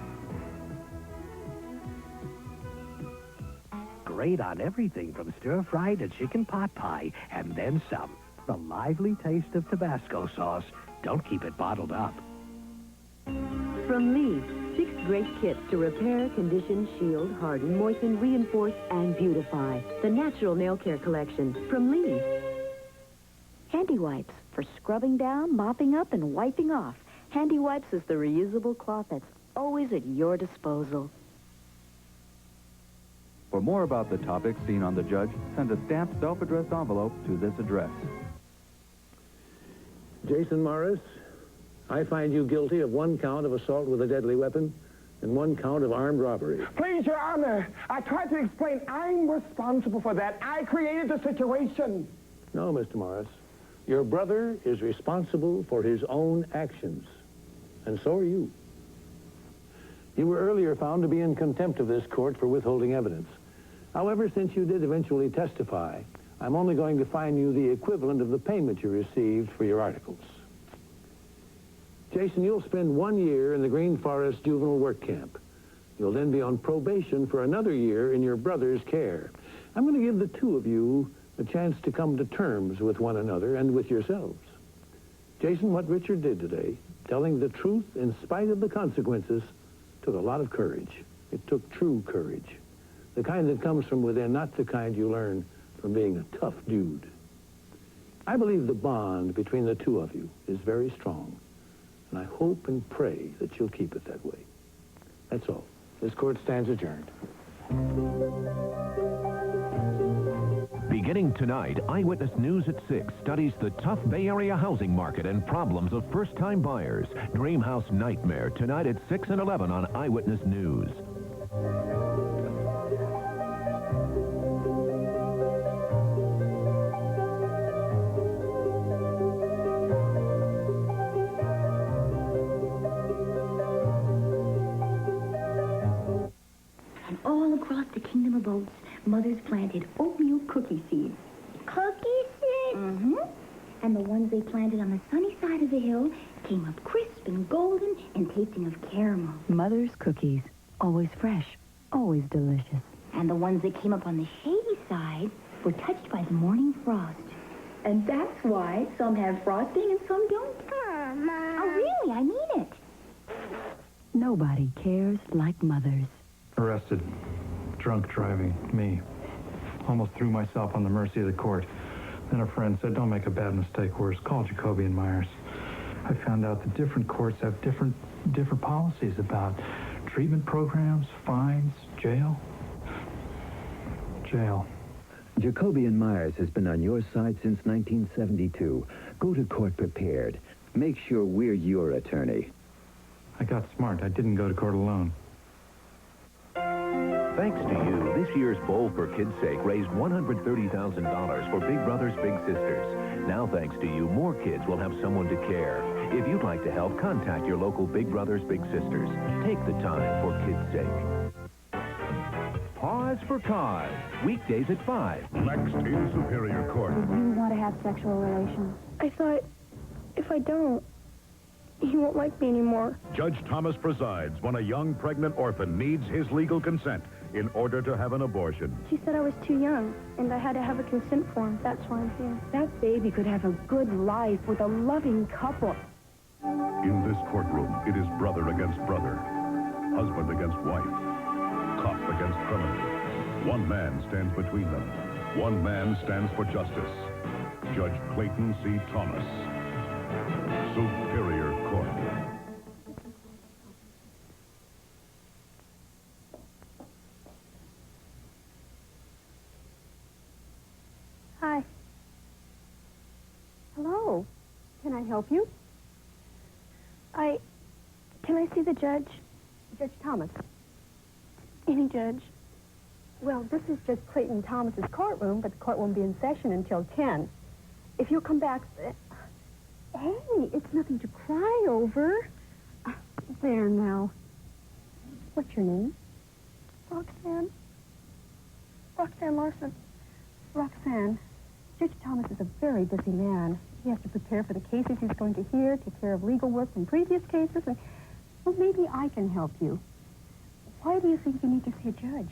Great on everything from stir-fry to chicken pot pie, and then some. The lively taste of Tabasco sauce. Don't keep it bottled up. From Lee, 6 great kits to repair, condition, shield, harden, moisten, reinforce, and beautify. The Natural Nail Care Collection from Lee. Handy Wipes for scrubbing down, mopping up, and wiping off. Handy Wipes is the reusable cloth that's always at your disposal. For more about the topics seen on The Judge, send a stamped self-addressed envelope to this address. Jason Morris, I find you guilty of 1 count of assault with a deadly weapon and 1 count of armed robbery. Please, Your Honor, I tried to explain I'm responsible for that. I created the situation. No, Mr. Morris. Your brother is responsible for his own actions, and so are you. You were earlier found to be in contempt of this court for withholding evidence. However, since you did eventually testify, I'm only going to fine you the equivalent of the payment you received for your articles. Jason, you'll spend 1 year in the Green Forest Juvenile Work Camp. You'll then be on probation for another year in your brother's care. I'm going to give the 2 of you a chance to come to terms with one another and with yourselves. Jason, what Richard did today, telling the truth in spite of the consequences, took a lot of courage. It took true courage. The kind that comes from within, not the kind you learn from being a tough dude. I believe the bond between the 2 of you is very strong, and I hope and pray that you'll keep it that way. That's all. This court stands adjourned. Beginning tonight, Eyewitness News at 6 studies the tough Bay Area housing market and problems of first-time buyers. Dream House Nightmare, tonight at 6 and 11 on Eyewitness News. And the ones they planted on the sunny side of the hill came up crisp and golden and tasting of caramel. Mother's cookies. Always fresh. Always delicious. And the ones that came up on the shady side were touched by the morning frost. And that's why some have frosting and some don't. Oh, really? I mean it. Nobody cares like mothers. Arrested. Drunk driving. Me. Almost threw myself on the mercy of the court. Then a friend said, don't make a bad mistake worse. Call Jacoby and Myers. I found out that different courts have different policies about treatment programs, fines, jail. Jail. Jacoby and Myers has been on your side since 1972. Go to court prepared. Make sure we're your attorney. I got smart. I didn't go to court alone. Thanks to you, this year's Bowl for Kids' Sake raised $130,000 for Big Brothers Big Sisters. Now, thanks to you, more kids will have someone to care. If you'd like to help, contact your local Big Brothers Big Sisters. Take the time for kids' sake. Pause for Cause. Weekdays at 5. Next in Superior Court. You want to have sexual relations? I thought, if I don't, he won't like me anymore. Judge Thomas presides when a young pregnant orphan needs his legal consent in order to have an abortion. She said I was too young, and I had to have a consent form. That's why I'm here. That baby could have a good life with a loving couple. In this courtroom, it is brother against brother, husband against wife, cop against criminal. One man stands between them. One man stands for justice. Judge Clayton C. Thomas. Superior Court. Hi. Hello. Can I help you? Can I see the judge? Judge Thomas. Any judge. Well, this is Judge Clayton Thomas's courtroom, but the court won't be in session until 10. If you'll come back... Hey, it's nothing to cry over. There now. What's your name? Roxanne. Roxanne Larson. Roxanne, Judge Thomas is a very busy man. He has to prepare for the cases he's going to hear, take care of legal work from previous cases, and, well, maybe I can help you. Why do you think you need to see a judge?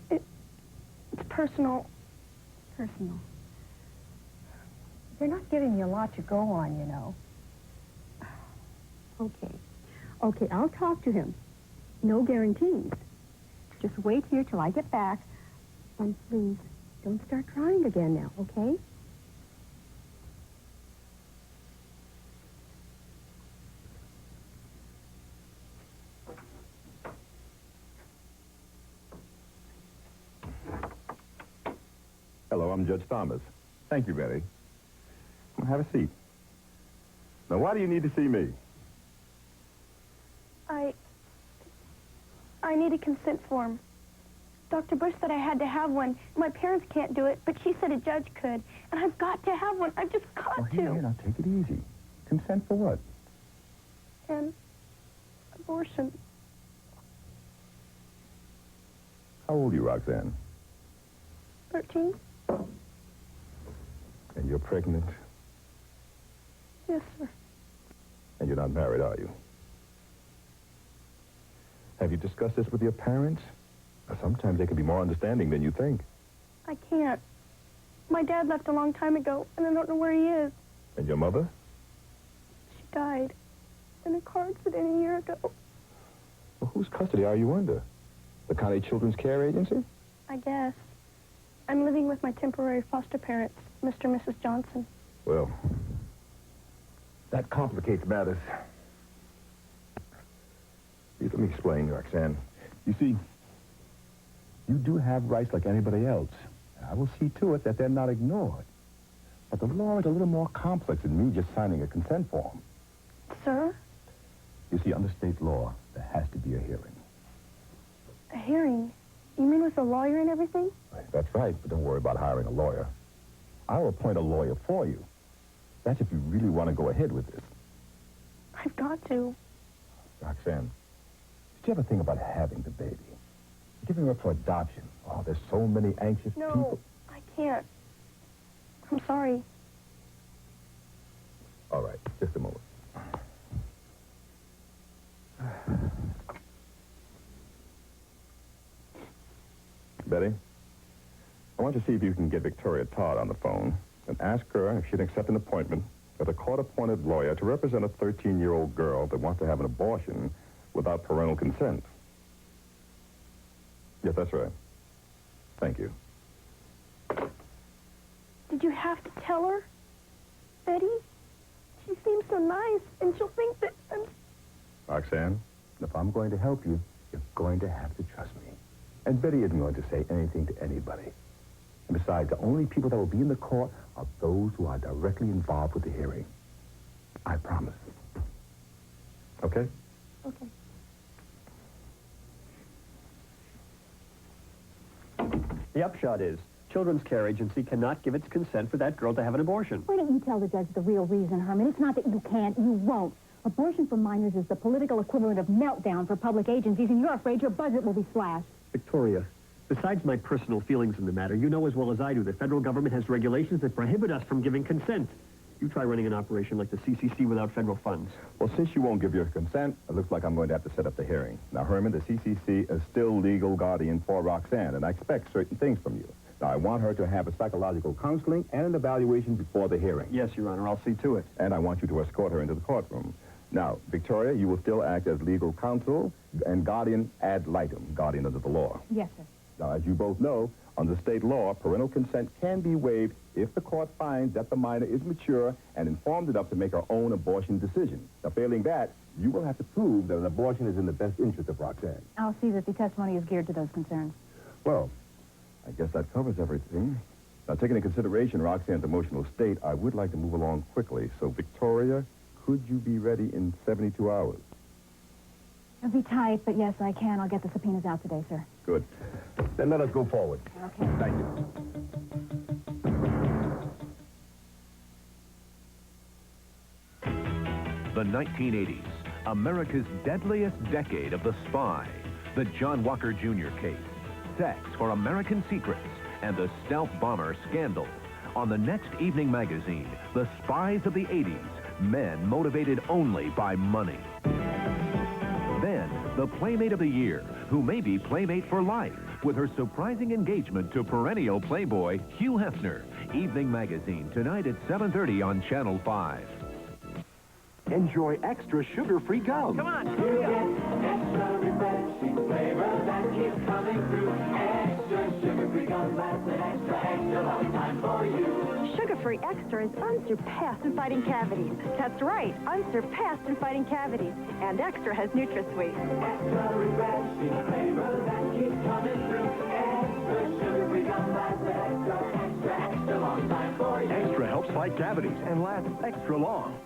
It's personal. Personal. They're not giving me a lot to go on, you know. Okay. Okay, I'll talk to him. No guarantees. Just wait here till I get back. And please, don't start crying again now, okay? Hello, I'm Judge Thomas. Thank you, Betty. Have a seat. Now, why do you need to see me? I need a consent form. Dr. Bush said I had to have one. My parents can't do it, but she said a judge could. And I've got to have one. I've just got to. Here, now, take it easy. Consent for what? And abortion. How old are you, Roxanne? 13. And you're pregnant? Yes, sir. And you're not married, are you? Have you discussed this with your parents? Now, sometimes they can be more understanding than you think. I can't. My dad left a long time ago, and I don't know where he is. And your mother? She died in a car accident a year ago. Well, whose custody are you under? The County Children's Care Agency? I guess. I'm living with my temporary foster parents, Mr. and Mrs. Johnson. Well, that complicates matters. Let me explain, Roxanne. You see, you do have rights like anybody else. I will see to it that they're not ignored. But the law is a little more complex than me just signing a consent form. Sir? You see, under state law, there has to be a hearing. A hearing? You mean with a lawyer and everything? That's right, but don't worry about hiring a lawyer. I'll appoint a lawyer for you. That's if you really want to go ahead with this. I've got to. Roxanne, did you ever think about having the baby? Giving her up for adoption? Oh, there's so many anxious people. No, I can't. I'm sorry. want you to see if you can get Victoria Todd on the phone and ask her if she'd accept an appointment with a court-appointed lawyer to represent a 13-year-old girl that wants to have an abortion without parental consent. Yes, that's right. Thank you. Did you have to tell her, Betty? She seems so nice, and she'll think that I'm... Roxanne, if I'm going to help you, you're going to have to trust me. And Betty isn't going to say anything to anybody. And besides, the only people that will be in the court are those who are directly involved with the hearing. I promise. Okay? Okay. The upshot is, Children's Care Agency cannot give its consent for that girl to have an abortion. Why don't you tell the judge the real reason, Herman? It's not that you can't, you won't. Abortion for minors is the political equivalent of meltdown for public agencies, and you're afraid your budget will be slashed. Victoria, besides my personal feelings in the matter, you know as well as I do the federal government has regulations that prohibit us from giving consent. You try running an operation like the CCC without federal funds. Well, since you won't give your consent, it looks like I'm going to have to set up the hearing. Now, Herman, the CCC is still legal guardian for Roxanne, and I expect certain things from you. Now, I want her to have a psychological counseling and an evaluation before the hearing. Yes, Your Honor, I'll see to it. And I want you to escort her into the courtroom. Now, Victoria, you will still act as legal counsel and guardian ad litem, guardian under the law. Yes, sir. Now, as you both know, under state law, parental consent can be waived if the court finds that the minor is mature and informed enough to make her own abortion decision. Now, failing that, you will have to prove that an abortion is in the best interest of Roxanne. I'll see that the testimony is geared to those concerns. Well, I guess that covers everything. Now, taking into consideration Roxanne's emotional state, I would like to move along quickly. So, Victoria, could you be ready in 72 hours? It'll be tight, but yes, I can. I'll get the subpoenas out today, sir. Good. Then let us go forward. Okay. Thank you. The 1980s, America's deadliest decade of the spy, the John Walker Jr. case, sex for American secrets, and the stealth bomber scandal. On the next evening magazine, the spies of the 80s, men motivated only by money. Then, the Playmate of the Year, who may be Playmate for life, with her surprising engagement to perennial Playboy Hugh Hefner. Evening magazine, tonight at 7:30 on Channel 5. Enjoy extra sugar-free gum. Come on. Extra refreshing flavor that keeps coming through. Extra sugar-free gum lasts an extra long time for you. Sugar-free Extra is unsurpassed in fighting cavities. That's right, unsurpassed in fighting cavities. And Extra has NutraSweet. Extra refreshing flavor that keeps coming through. Extra sugar-free gum lasts an extra long time for you. Extra helps fight cavities and lasts extra long.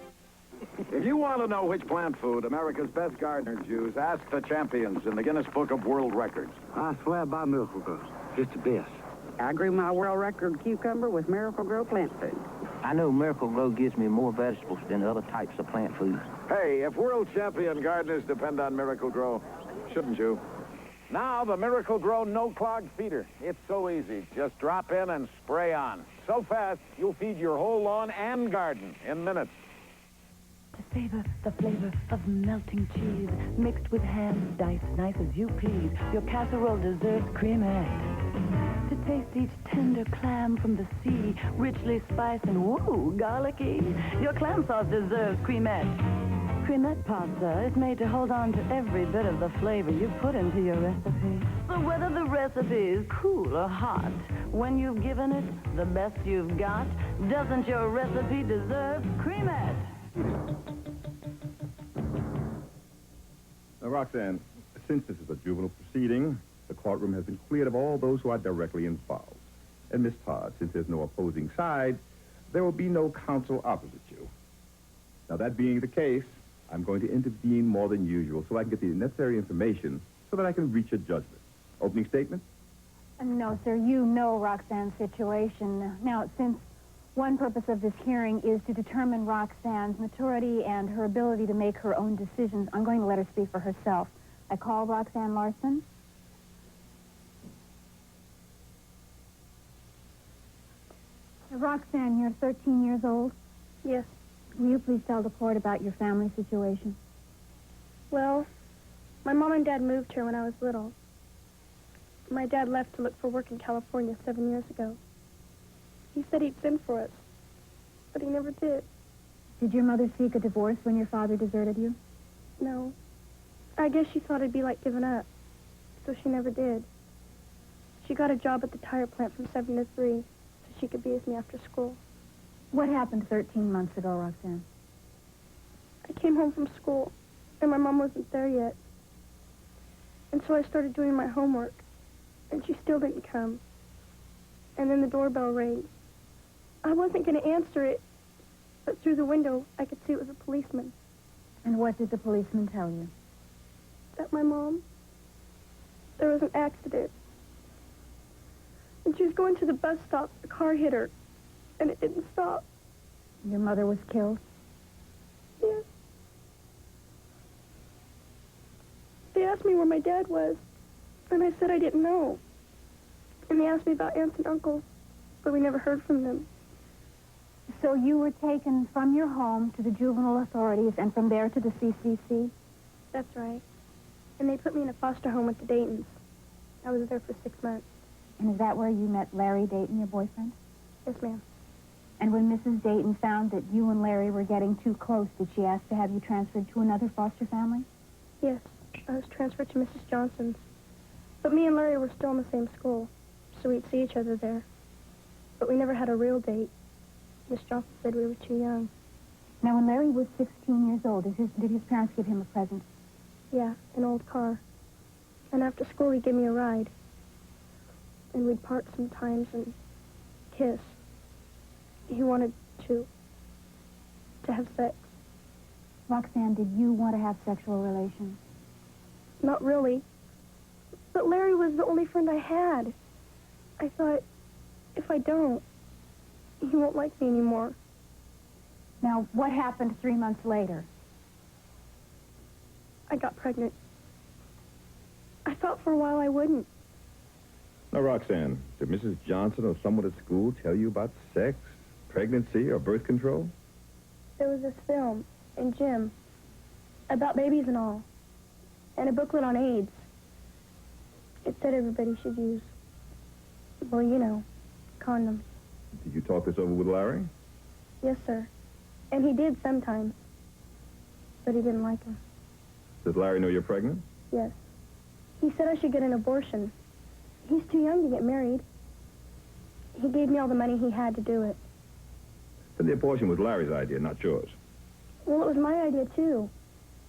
If you want to know which plant food America's best gardeners use, ask the champions in the Guinness Book of World Records. I swear by Miracle Grow. It's the best. I grew my world record cucumber with Miracle Grow plant food. I know Miracle Grow gives me more vegetables than other types of plant foods. Hey, if world champion gardeners depend on Miracle Grow, shouldn't you? Now, the Miracle Grow no-clog feeder. It's so easy. Just drop in and spray on. So fast, you'll feed your whole lawn and garden in minutes. To savor the flavor of melting cheese mixed with ham diced nice as you please. Your casserole deserves cremette. To taste each tender clam from the sea, richly spiced and woo, garlicky. Your clam sauce deserves cremette. Cremette pasta is made to hold on to every bit of the flavor you put into your recipe. So whether the recipe is cool or hot, when you've given it the best you've got, doesn't your recipe deserve cremette? Now, Roxanne, since this is a juvenile proceeding, the courtroom has been cleared of all those who are directly involved. And Miss Todd, since there's no opposing side, there will be no counsel opposite you. Now, that being the case, I'm going to intervene more than usual so I can get the necessary information so that I can reach a judgment. Opening statement? No, sir. You know Roxanne's situation. Now, since one purpose of this hearing is to determine Roxanne's maturity and her ability to make her own decisions, I'm going to let her speak for herself. I call Roxanne Larson. Roxanne, you're 13 years old? Yes. Will you please tell the court about your family situation? Well, my mom and dad moved here when I was little. My dad left to look for work in California 7 years ago. He said he'd send for us, but he never did. Did your mother seek a divorce when your father deserted you? No. I guess she thought it'd be like giving up, so she never did. She got a job at the tire plant from 7 to 3, so she could be with me after school. What happened 13 months ago, Roxanne? I came home from school, and my mom wasn't there yet. And so I started doing my homework, and she still didn't come. And then the doorbell rang. I wasn't going to answer it, but through the window, I could see it was a policeman. And what did the policeman tell you? That my mom, there was an accident. And she was going to the bus stop. A car hit her, and it didn't stop. Your mother was killed? Yes. They asked me where my dad was, and I said I didn't know. And they asked me about aunts and uncles, but we never heard from them. So you were taken from your home to the juvenile authorities and from there to the CCC? That's right. And they put me in a foster home with the Daytons. I was there for 6 months. And is that where you met Larry Dayton, your boyfriend? Yes, ma'am. And when Mrs. Dayton found that you and Larry were getting too close, did she ask to have you transferred to another foster family? Yes. I was transferred to Mrs. Johnson's. But me and Larry were still in the same school, so we'd see each other there. But we never had a real date. Miss Johnson said we were too young. Now, when Larry was 16 years old, did his parents give him a present? Yeah, an old car. And after school, he'd give me a ride. And we'd part sometimes and kiss. He wanted to have sex. Roxanne, did you want to have sexual relations? Not really. But Larry was the only friend I had. I thought, if I don't, he won't like me anymore. Now, what happened 3 months later? I got pregnant. I thought for a while I wouldn't. Now, Roxanne, did Mrs. Johnson or someone at school tell you about sex, pregnancy, or birth control? There was this film in gym about babies and all, and a booklet on AIDS. It said everybody should use, well, you know, condoms. Did you talk this over with Larry? Yes, sir. And he did sometimes, but he didn't like him. Does Larry know you're pregnant? Yes. He said I should get an abortion. He's too young to get married. He gave me all the money he had to do it. Then the abortion was Larry's idea, not yours. Well, it was my idea, too.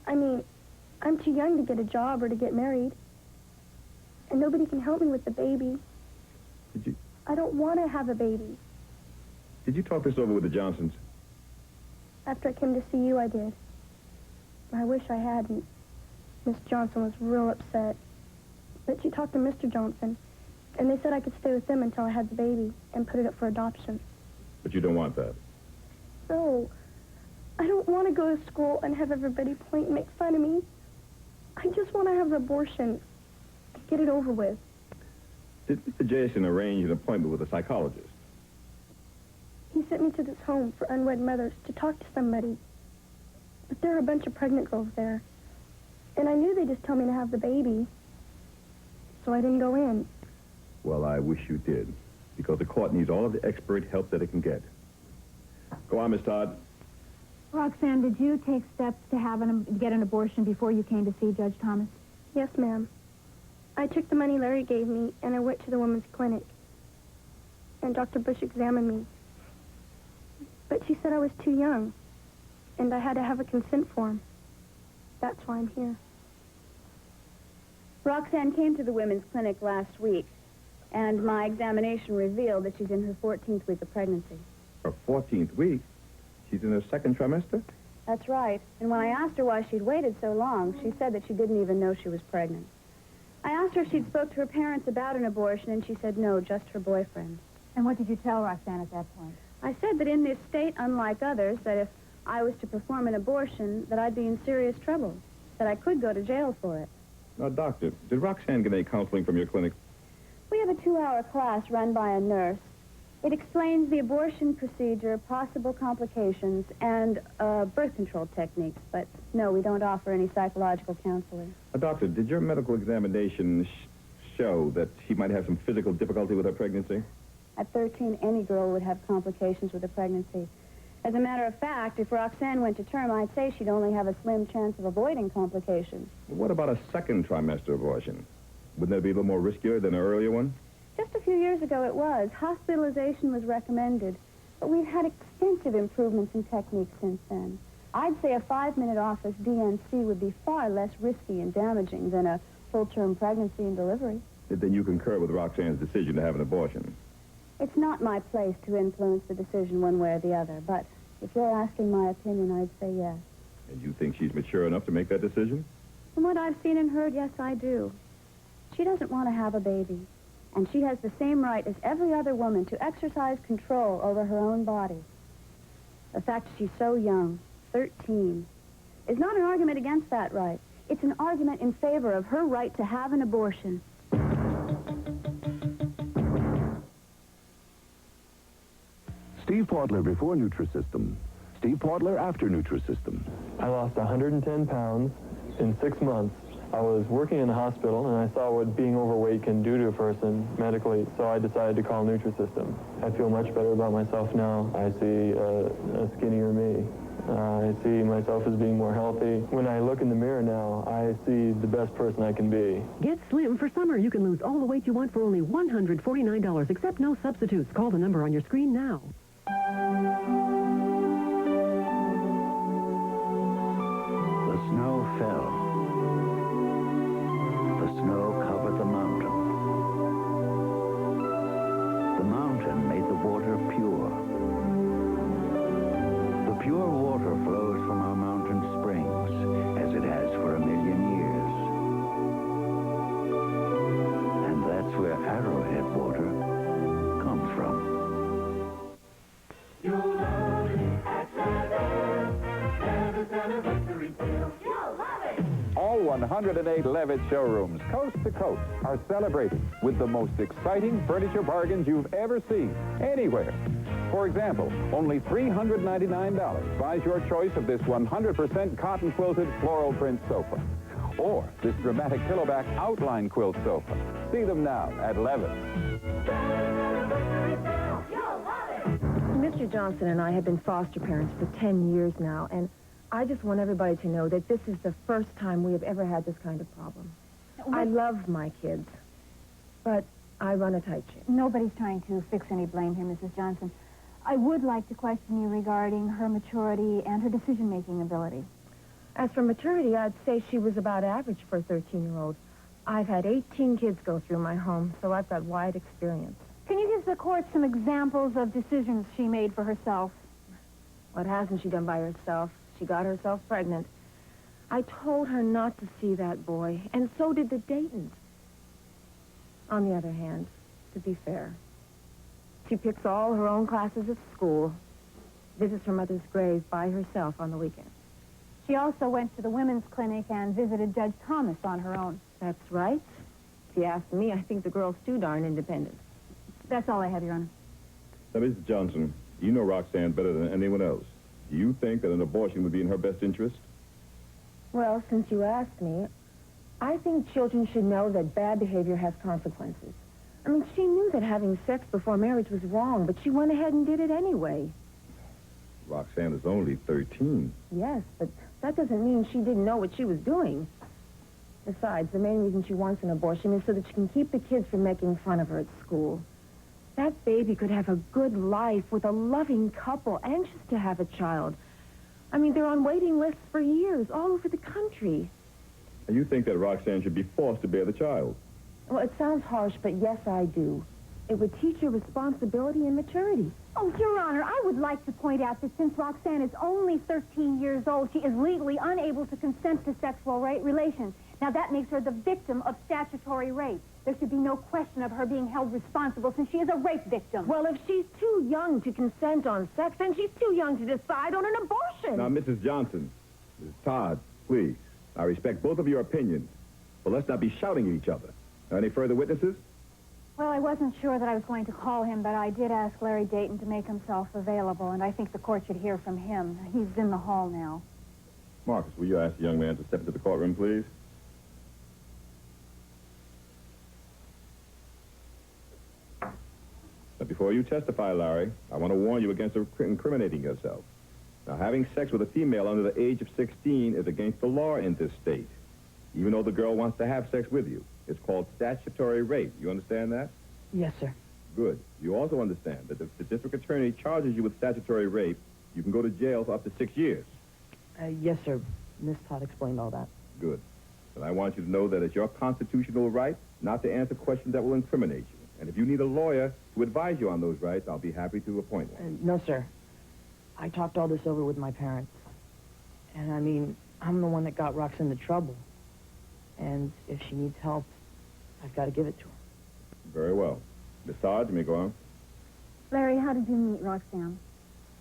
I mean, I'm too young to get a job or to get married. And nobody can help me with the baby. Did you... I don't want to have a baby. Did you talk this over with the Johnsons? After I came to see you, I did. I wish I hadn't. Miss Johnson was real upset. But she talked to Mr. Johnson, and they said I could stay with them until I had the baby and put it up for adoption. But you don't want that. No. I don't want to go to school and have everybody point and make fun of me. I just want to have the abortion and get it over with. Did Mr. Jason arrange an appointment with a psychologist? He sent me to this home for unwed mothers to talk to somebody. But there are a bunch of pregnant girls there. And I knew they'd just tell me to have the baby. So I didn't go in. Well, I wish you did, because the court needs all of the expert help that it can get. Go on, Miss Todd. Roxanne, did you take steps to get an abortion before you came to see Judge Thomas? Yes, ma'am. I took the money Larry gave me, and I went to the women's clinic. And Dr. Bush examined me. But she said I was too young, and I had to have a consent form. That's why I'm here. Roxanne came to the women's clinic last week, and my examination revealed that she's in her 14th week of pregnancy. Her 14th week? She's in her second trimester? That's right. And when I asked her why she'd waited so long, she said that she didn't even know she was pregnant. I asked her if she'd spoke to her parents about an abortion, and she said no, just her boyfriend. And what did you tell Roxanne at that point? I said that in this state, unlike others, that if I was to perform an abortion, that I'd be in serious trouble, that I could go to jail for it. Now, doctor, did Roxanne get any counseling from your clinic? We have a 2-hour class run by a nurse. It explains the abortion procedure, possible complications, and birth control techniques. But no, we don't offer any psychological counseling. Doctor, did your medical examination show that she might have some physical difficulty with her pregnancy? At 13, any girl would have complications with a pregnancy. As a matter of fact, if Roxanne went to term, I'd say she'd only have a slim chance of avoiding complications. Well, what about a second trimester abortion? Wouldn't that be a little more riskier than an earlier one? Just a few years ago it was. Hospitalization was recommended. But we've had extensive improvements in techniques since then. I'd say a 5-minute office DNC would be far less risky and damaging than a full-term pregnancy and delivery. Then you concur with Roxanne's decision to have an abortion? It's not my place to influence the decision one way or the other, but if you're asking my opinion, I'd say yes. And you think she's mature enough to make that decision? From what I've seen and heard, yes, I do. She doesn't want to have a baby, and she has the same right as every other woman to exercise control over her own body. The fact that she's so young, 13, is not an argument against that right. It's an argument in favor of her right to have an abortion. Steve Portler before Nutrisystem. Steve Portler after Nutrisystem. I lost 110 pounds in 6 months. I was working in a hospital, and I saw what being overweight can do to a person medically, so I decided to call Nutrisystem. I feel much better about myself now. I see a skinnier me. I see myself as being more healthy. When I look in the mirror now, I see the best person I can be. Get slim for summer. You can lose all the weight you want for only $149, except no substitutes. Call the number on your screen now. The snow fell. The snow covered the mountain. The mountain made the water pure. The pure water flows from our mountain springs, as it has for 1,000,000 years. And that's where Arrowhead water comes from. You'll love it at Levitt's anniversary sale. You'll love it! All 108 Levitt showrooms, coast to coast, are celebrating with the most exciting furniture bargains you've ever seen, anywhere. For example, only $399 buys your choice of this 100% cotton-quilted floral print sofa. Or this dramatic pillowback outline quilt sofa. See them now at Levitt's. Mr. Johnson and I have been foster parents for 10 years now, and I just want everybody to know that this is the first time we have ever had this kind of problem. I love my kids, but I run a tight ship. Nobody's trying to fix any blame here, Mrs. Johnson. I would like to question you regarding her maturity and her decision-making ability. As for maturity, I'd say she was about average for a 13-year-old. I've had 18 kids go through my home, so I've got wide experience. Can you give the court some examples of decisions she made for herself? What hasn't she done by herself? She got herself pregnant. I told her not to see that boy, and so did the Daytons. On the other hand, to be fair, she picks all her own classes at school, visits her mother's grave by herself on the weekends. She also went to the women's clinic and visited Judge Thomas on her own. That's right. If you ask me, I think the girl's too darn independent. That's all I have, Your Honor. Now, Mrs. Johnson, you know Roxanne better than anyone else. Do you think that an abortion would be in her best interest? Well, since you asked me, I think children should know that bad behavior has consequences. I mean, she knew that having sex before marriage was wrong, but she went ahead and did it anyway. Roxanne is only 13. Yes, but that doesn't mean she didn't know what she was doing. Besides, the main reason she wants an abortion is so that she can keep the kids from making fun of her at school. That baby could have a good life with a loving couple, anxious to have a child. I mean, they're on waiting lists for years all over the country. And you think that Roxanne should be forced to bear the child? Well, it sounds harsh, but yes, I do. It would teach her responsibility and maturity. Oh, Your Honor, I would like to point out that since Roxanne is only 13 years old, she is legally unable to consent to sexual relations. Now, that makes her the victim of statutory rape. There should be no question of her being held responsible since she is a rape victim. Well, if she's too young to consent on sex, then she's too young to decide on an abortion. Now, Mrs. Johnson, Mrs. Todd, please. I respect both of your opinions, but let's not be shouting at each other. Any further witnesses? Well, I wasn't sure that I was going to call him, but I did ask Larry Dayton to make himself available, and I think the court should hear from him. He's in the hall now. Marcus, will you ask the young man to step into the courtroom, please? But before you testify, Larry, I want to warn you against incriminating yourself. Now, having sex with a female under the age of 16 is against the law in this state, even though the girl wants to have sex with you. It's called statutory rape. You understand that? Yes, sir. Good. You also understand that if the district attorney charges you with statutory rape, you can go to jail for up to 6 years. Yes, sir. Miss Todd explained all that. Good. But I want you to know that it's your constitutional right not to answer questions that will incriminate you. And if you need a lawyer to advise you on those rights, I'll be happy to appoint one. No, sir. I talked all this over with my parents. And, I mean, I'm the one that got Roxanne into trouble. And if she needs help, I've got to give it to her. Very well. Miss Todd, you may go on. Larry, how did you meet Roxanne?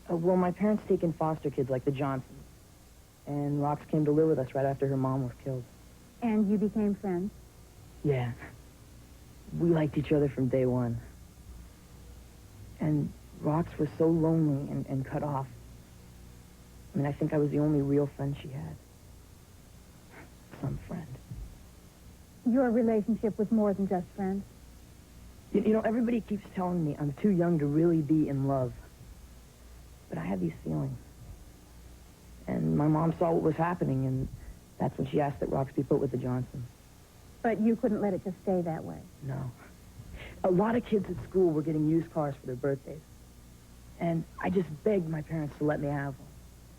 Well, my parents take in foster kids like the Johnsons. And Rox came to live with us right after her mom was killed. And you became friends? Yeah. We liked each other from day one. And Rox was so lonely and cut off. I mean, I think I was the only real friend she had. Some friend. Your relationship was more than just friends? You know, everybody keeps telling me I'm too young to really be in love. But I had these feelings. And my mom saw what was happening, and that's when she asked that Rox be put with the Johnsons. But you couldn't let it just stay that way? No. A lot of kids at school were getting used cars for their birthdays. And I just begged my parents to let me have one.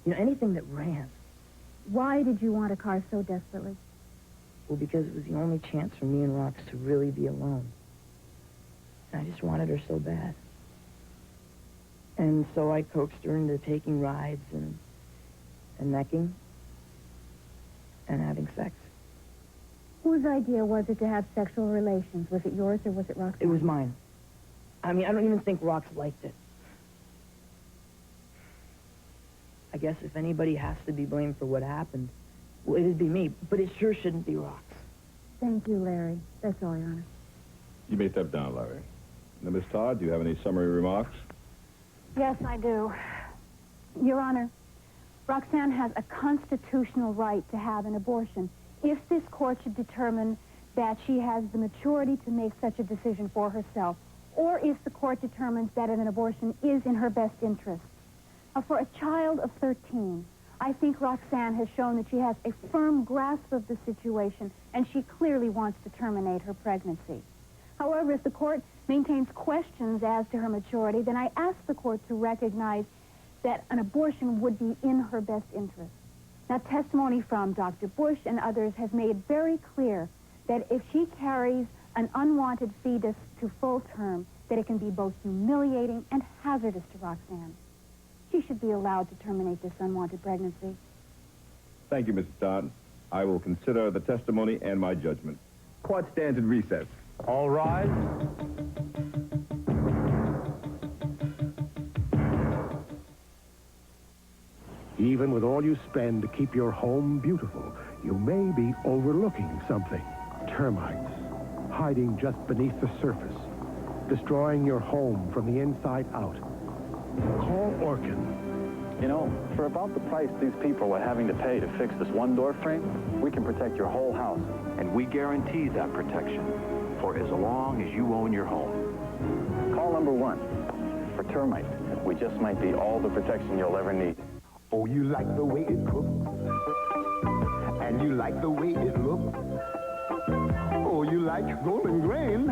You know, anything that ran. Why did you want a car so desperately? Well, because it was the only chance for me and Rox to really be alone. And I just wanted her so bad. And so I coaxed her into taking rides and necking and having sex. Whose idea was it to have sexual relations? Was it yours or was it Roxanne's? It was mine. I mean, I don't even think Rox liked it. I guess if anybody has to be blamed for what happened, well, it'd be me, but it sure shouldn't be Rox. Thank you, Larry. That's all, Your Honor. You may step down, Larry. Now, Miss Todd, do you have any summary remarks? Yes, I do. Your Honor, Roxanne has a constitutional right to have an abortion if this court should determine that she has the maturity to make such a decision for herself, or if the court determines that an abortion is in her best interest. For a child of 13, I think Roxanne has shown that she has a firm grasp of the situation, and she clearly wants to terminate her pregnancy. However, if the court maintains questions as to her maturity, then I ask the court to recognize that an abortion would be in her best interest. Now, testimony from Dr. Bush and others has made very clear that if she carries an unwanted fetus to full term, that it can be both humiliating and hazardous to Roxanne. She should be allowed to terminate this unwanted pregnancy. Thank you, Mrs. Todd. I will consider the testimony and my judgment. Court stands in recess. All rise. Even with all you spend to keep your home beautiful, you may be overlooking something. Termites, hiding just beneath the surface, destroying your home from the inside out. Call Orkin. You know, for about the price these people are having to pay to fix this one door frame, we can protect your whole house. And we guarantee that protection for as long as you own your home. Call number 1 for termites. We just might be all the protection you'll ever need. Oh, you like the way it cooks, and you like the way it looks. Oh, you like golden grain.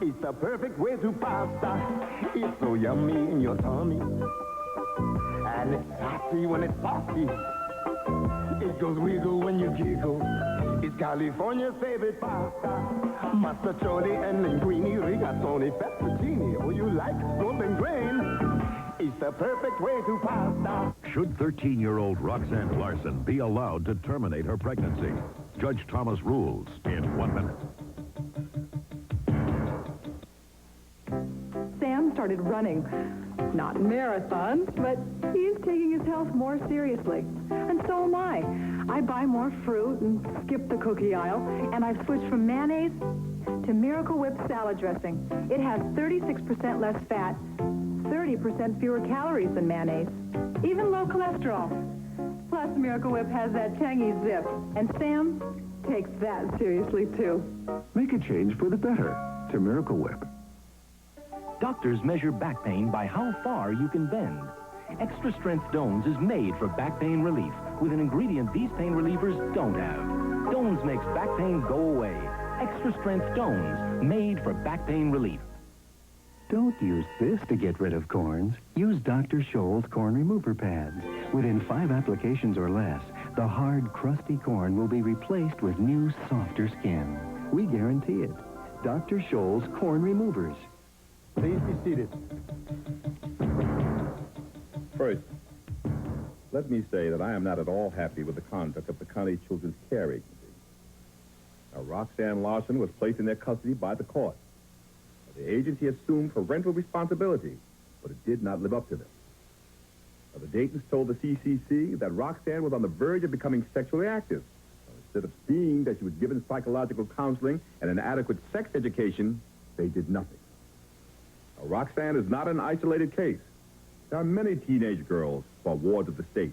It's the perfect way to pasta. It's so yummy in your tummy, and it's sassy when it's saucy. It goes wiggle when you giggle. It's California's favorite pasta. Mustacholi and linguine, rigatoni, fettuccine. Oh, you like golden grain. It's the perfect way to pasta. Should 13-year-old Roxanne Larson be allowed to terminate her pregnancy? Judge Thomas rules in 1 minute. Sam started running. Not marathons, but he's taking his health more seriously. And so am I. I buy more fruit and skip the cookie aisle, and I've switched from mayonnaise to Miracle Whip salad dressing. It has 36% less fat, 30% fewer calories than mayonnaise, even low cholesterol. Plus, Miracle Whip has that tangy zip, and Sam takes that seriously, too. Make a change for the better to Miracle Whip. Doctors measure back pain by how far you can bend. Extra Strength Dones is made for back pain relief with an ingredient these pain relievers don't have. Dones makes back pain go away. Extra Strength Dones, made for back pain relief. Don't use this to get rid of corns. Use Dr. Scholl's Corn Remover Pads. Within 5 applications or less, the hard, crusty corn will be replaced with new, softer skin. We guarantee it. Dr. Scholl's Corn Removers. Please be seated. First, let me say that I am not at all happy with the conduct of the County Children's Care Agency. Now, Roxanne Larson was placed in their custody by the court. The agency assumed parental responsibility, but it did not live up to them. Now, the Daytons told the CCC that Roxanne was on the verge of becoming sexually active. Now, instead of seeing that she was given psychological counseling and an adequate sex education, they did nothing. Now, Roxanne is not an isolated case. There are many teenage girls who are wards of the state.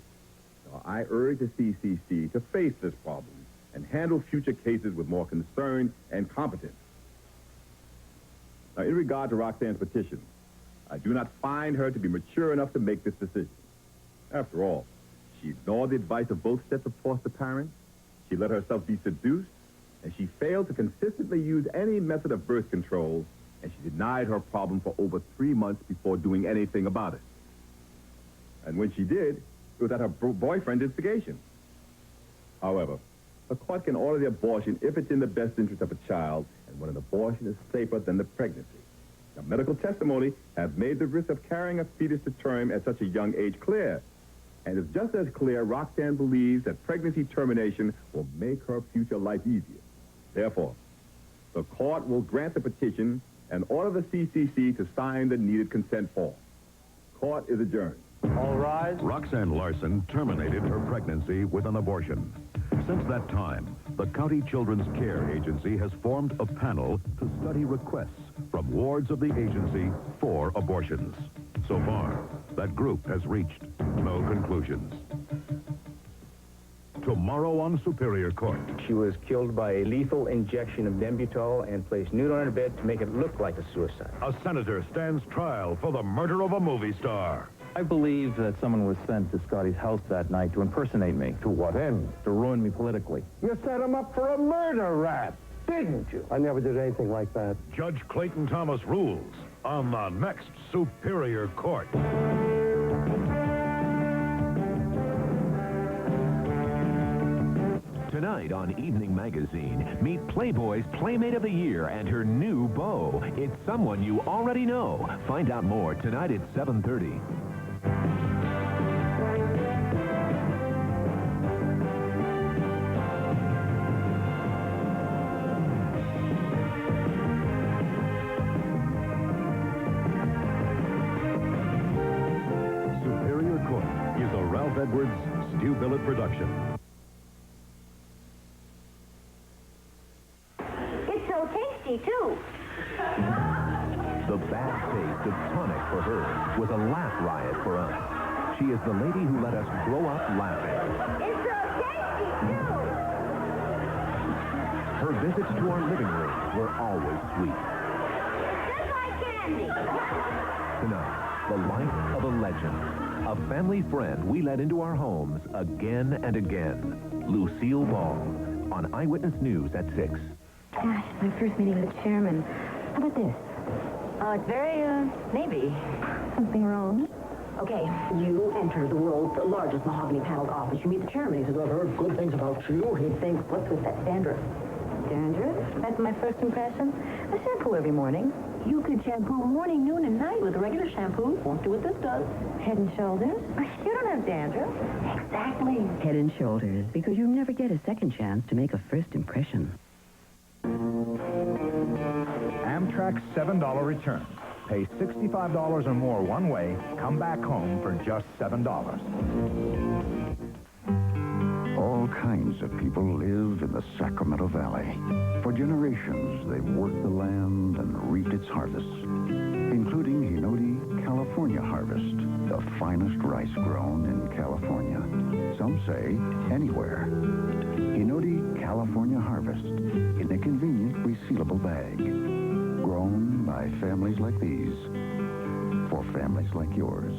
Now, I urge the CCC to face this problem and handle future cases with more concern and competence. Now, in regard to Roxanne's petition, I do not find her to be mature enough to make this decision. After all, she ignored the advice of both sets of foster parents, she let herself be seduced, and she failed to consistently use any method of birth control, and she denied her problem for over 3 months before doing anything about it. And when she did, it was at her boyfriend's instigation. However, the court can order the abortion if it's in the best interest of a child, and when an abortion is safer than the pregnancy. Now, medical testimony has made the risk of carrying a fetus to term at such a young age clear. And it's just as clear Roxanne believes that pregnancy termination will make her future life easier. Therefore, the court will grant the petition and order the CCC to sign the needed consent form. Court is adjourned. All rise. Roxanne Larson terminated her pregnancy with an abortion. Since that time, the County Children's Care Agency has formed a panel to study requests from wards of the agency for abortions. So far, that group has reached no conclusions. Tomorrow on Superior Court. She was killed by a lethal injection of Dembutol and placed nude on her bed to make it look like a suicide. A senator stands trial for the murder of a movie star. I believe that someone was sent to Scotty's house that night to impersonate me. To what end? To ruin me politically. You set him up for a murder rap, didn't you? I never did anything like that. Judge Clayton Thomas rules on the next Superior Court. Tonight on Evening Magazine, meet Playboy's Playmate of the Year and her new beau. It's someone you already know. Find out more tonight at 7:30. Superior Court is a Ralph Edwards, Stu Billett production. Too. The bad taste of tonic for her was a laugh riot for us. She is the lady who let us grow up laughing. It's so tasty, too. Her visits to our living room were always sweet. Just like candy. Tonight, the life of a legend. A family friend we let into our homes again and again. Lucille Ball on Eyewitness News at 6. Gosh, my first meeting with the chairman. How about this? Oh, it's very, maybe. Something wrong? Okay, you enter the world's largest mahogany paneled office. You meet the chairman. He says, I've heard good things about you. He thinks, what's with that dandruff? Dandruff? That's my first impression. I shampoo every morning. You could shampoo morning, noon, and night with a regular shampoo. Won't do what this does. Head and Shoulders? You don't have dandruff. Exactly. Head and Shoulders, because you never get a second chance to make a first impression. Amtrak's $7 return. Pay $65 or more one way. Come back home for just $7. All kinds of people live in the Sacramento Valley. For generations, they've worked the land and reaped its harvests, including Hinoti California Harvest, the finest rice grown in California. Some say anywhere. Hinoti California Harvest in a convenient resealable bag. Grown grown by families like these, for families like yours.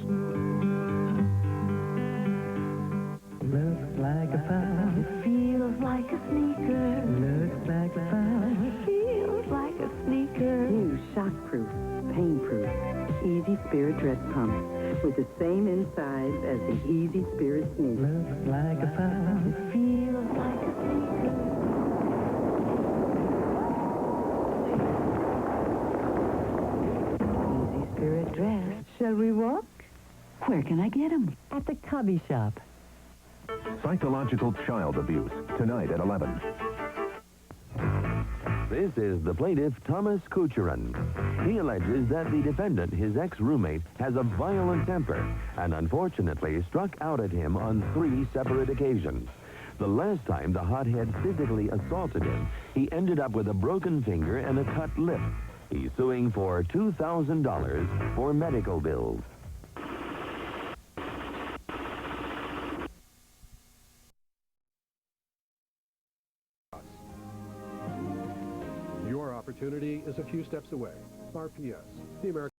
Looks like a file. It feels like a sneaker. Looks like a file. It feels like a sneaker. New shockproof, pain-proof, Easy Spirit dress pumps with the same insides as the Easy Spirit sneakers. Looks like a file. It feels like a sneaker. Easy Spirit dress. Shall we walk? Where can I get them? At the Cubby Shop. Psychological child abuse, tonight at 11. This is the plaintiff, Thomas Kucherin. He alleges that the defendant, his ex-roommate, has a violent temper and unfortunately struck out at him on 3 separate occasions. The last time the hothead physically assaulted him, he ended up with a broken finger and a cut lip. He's suing for $2,000 for medical bills. Your opportunity is a few steps away. RPS, the American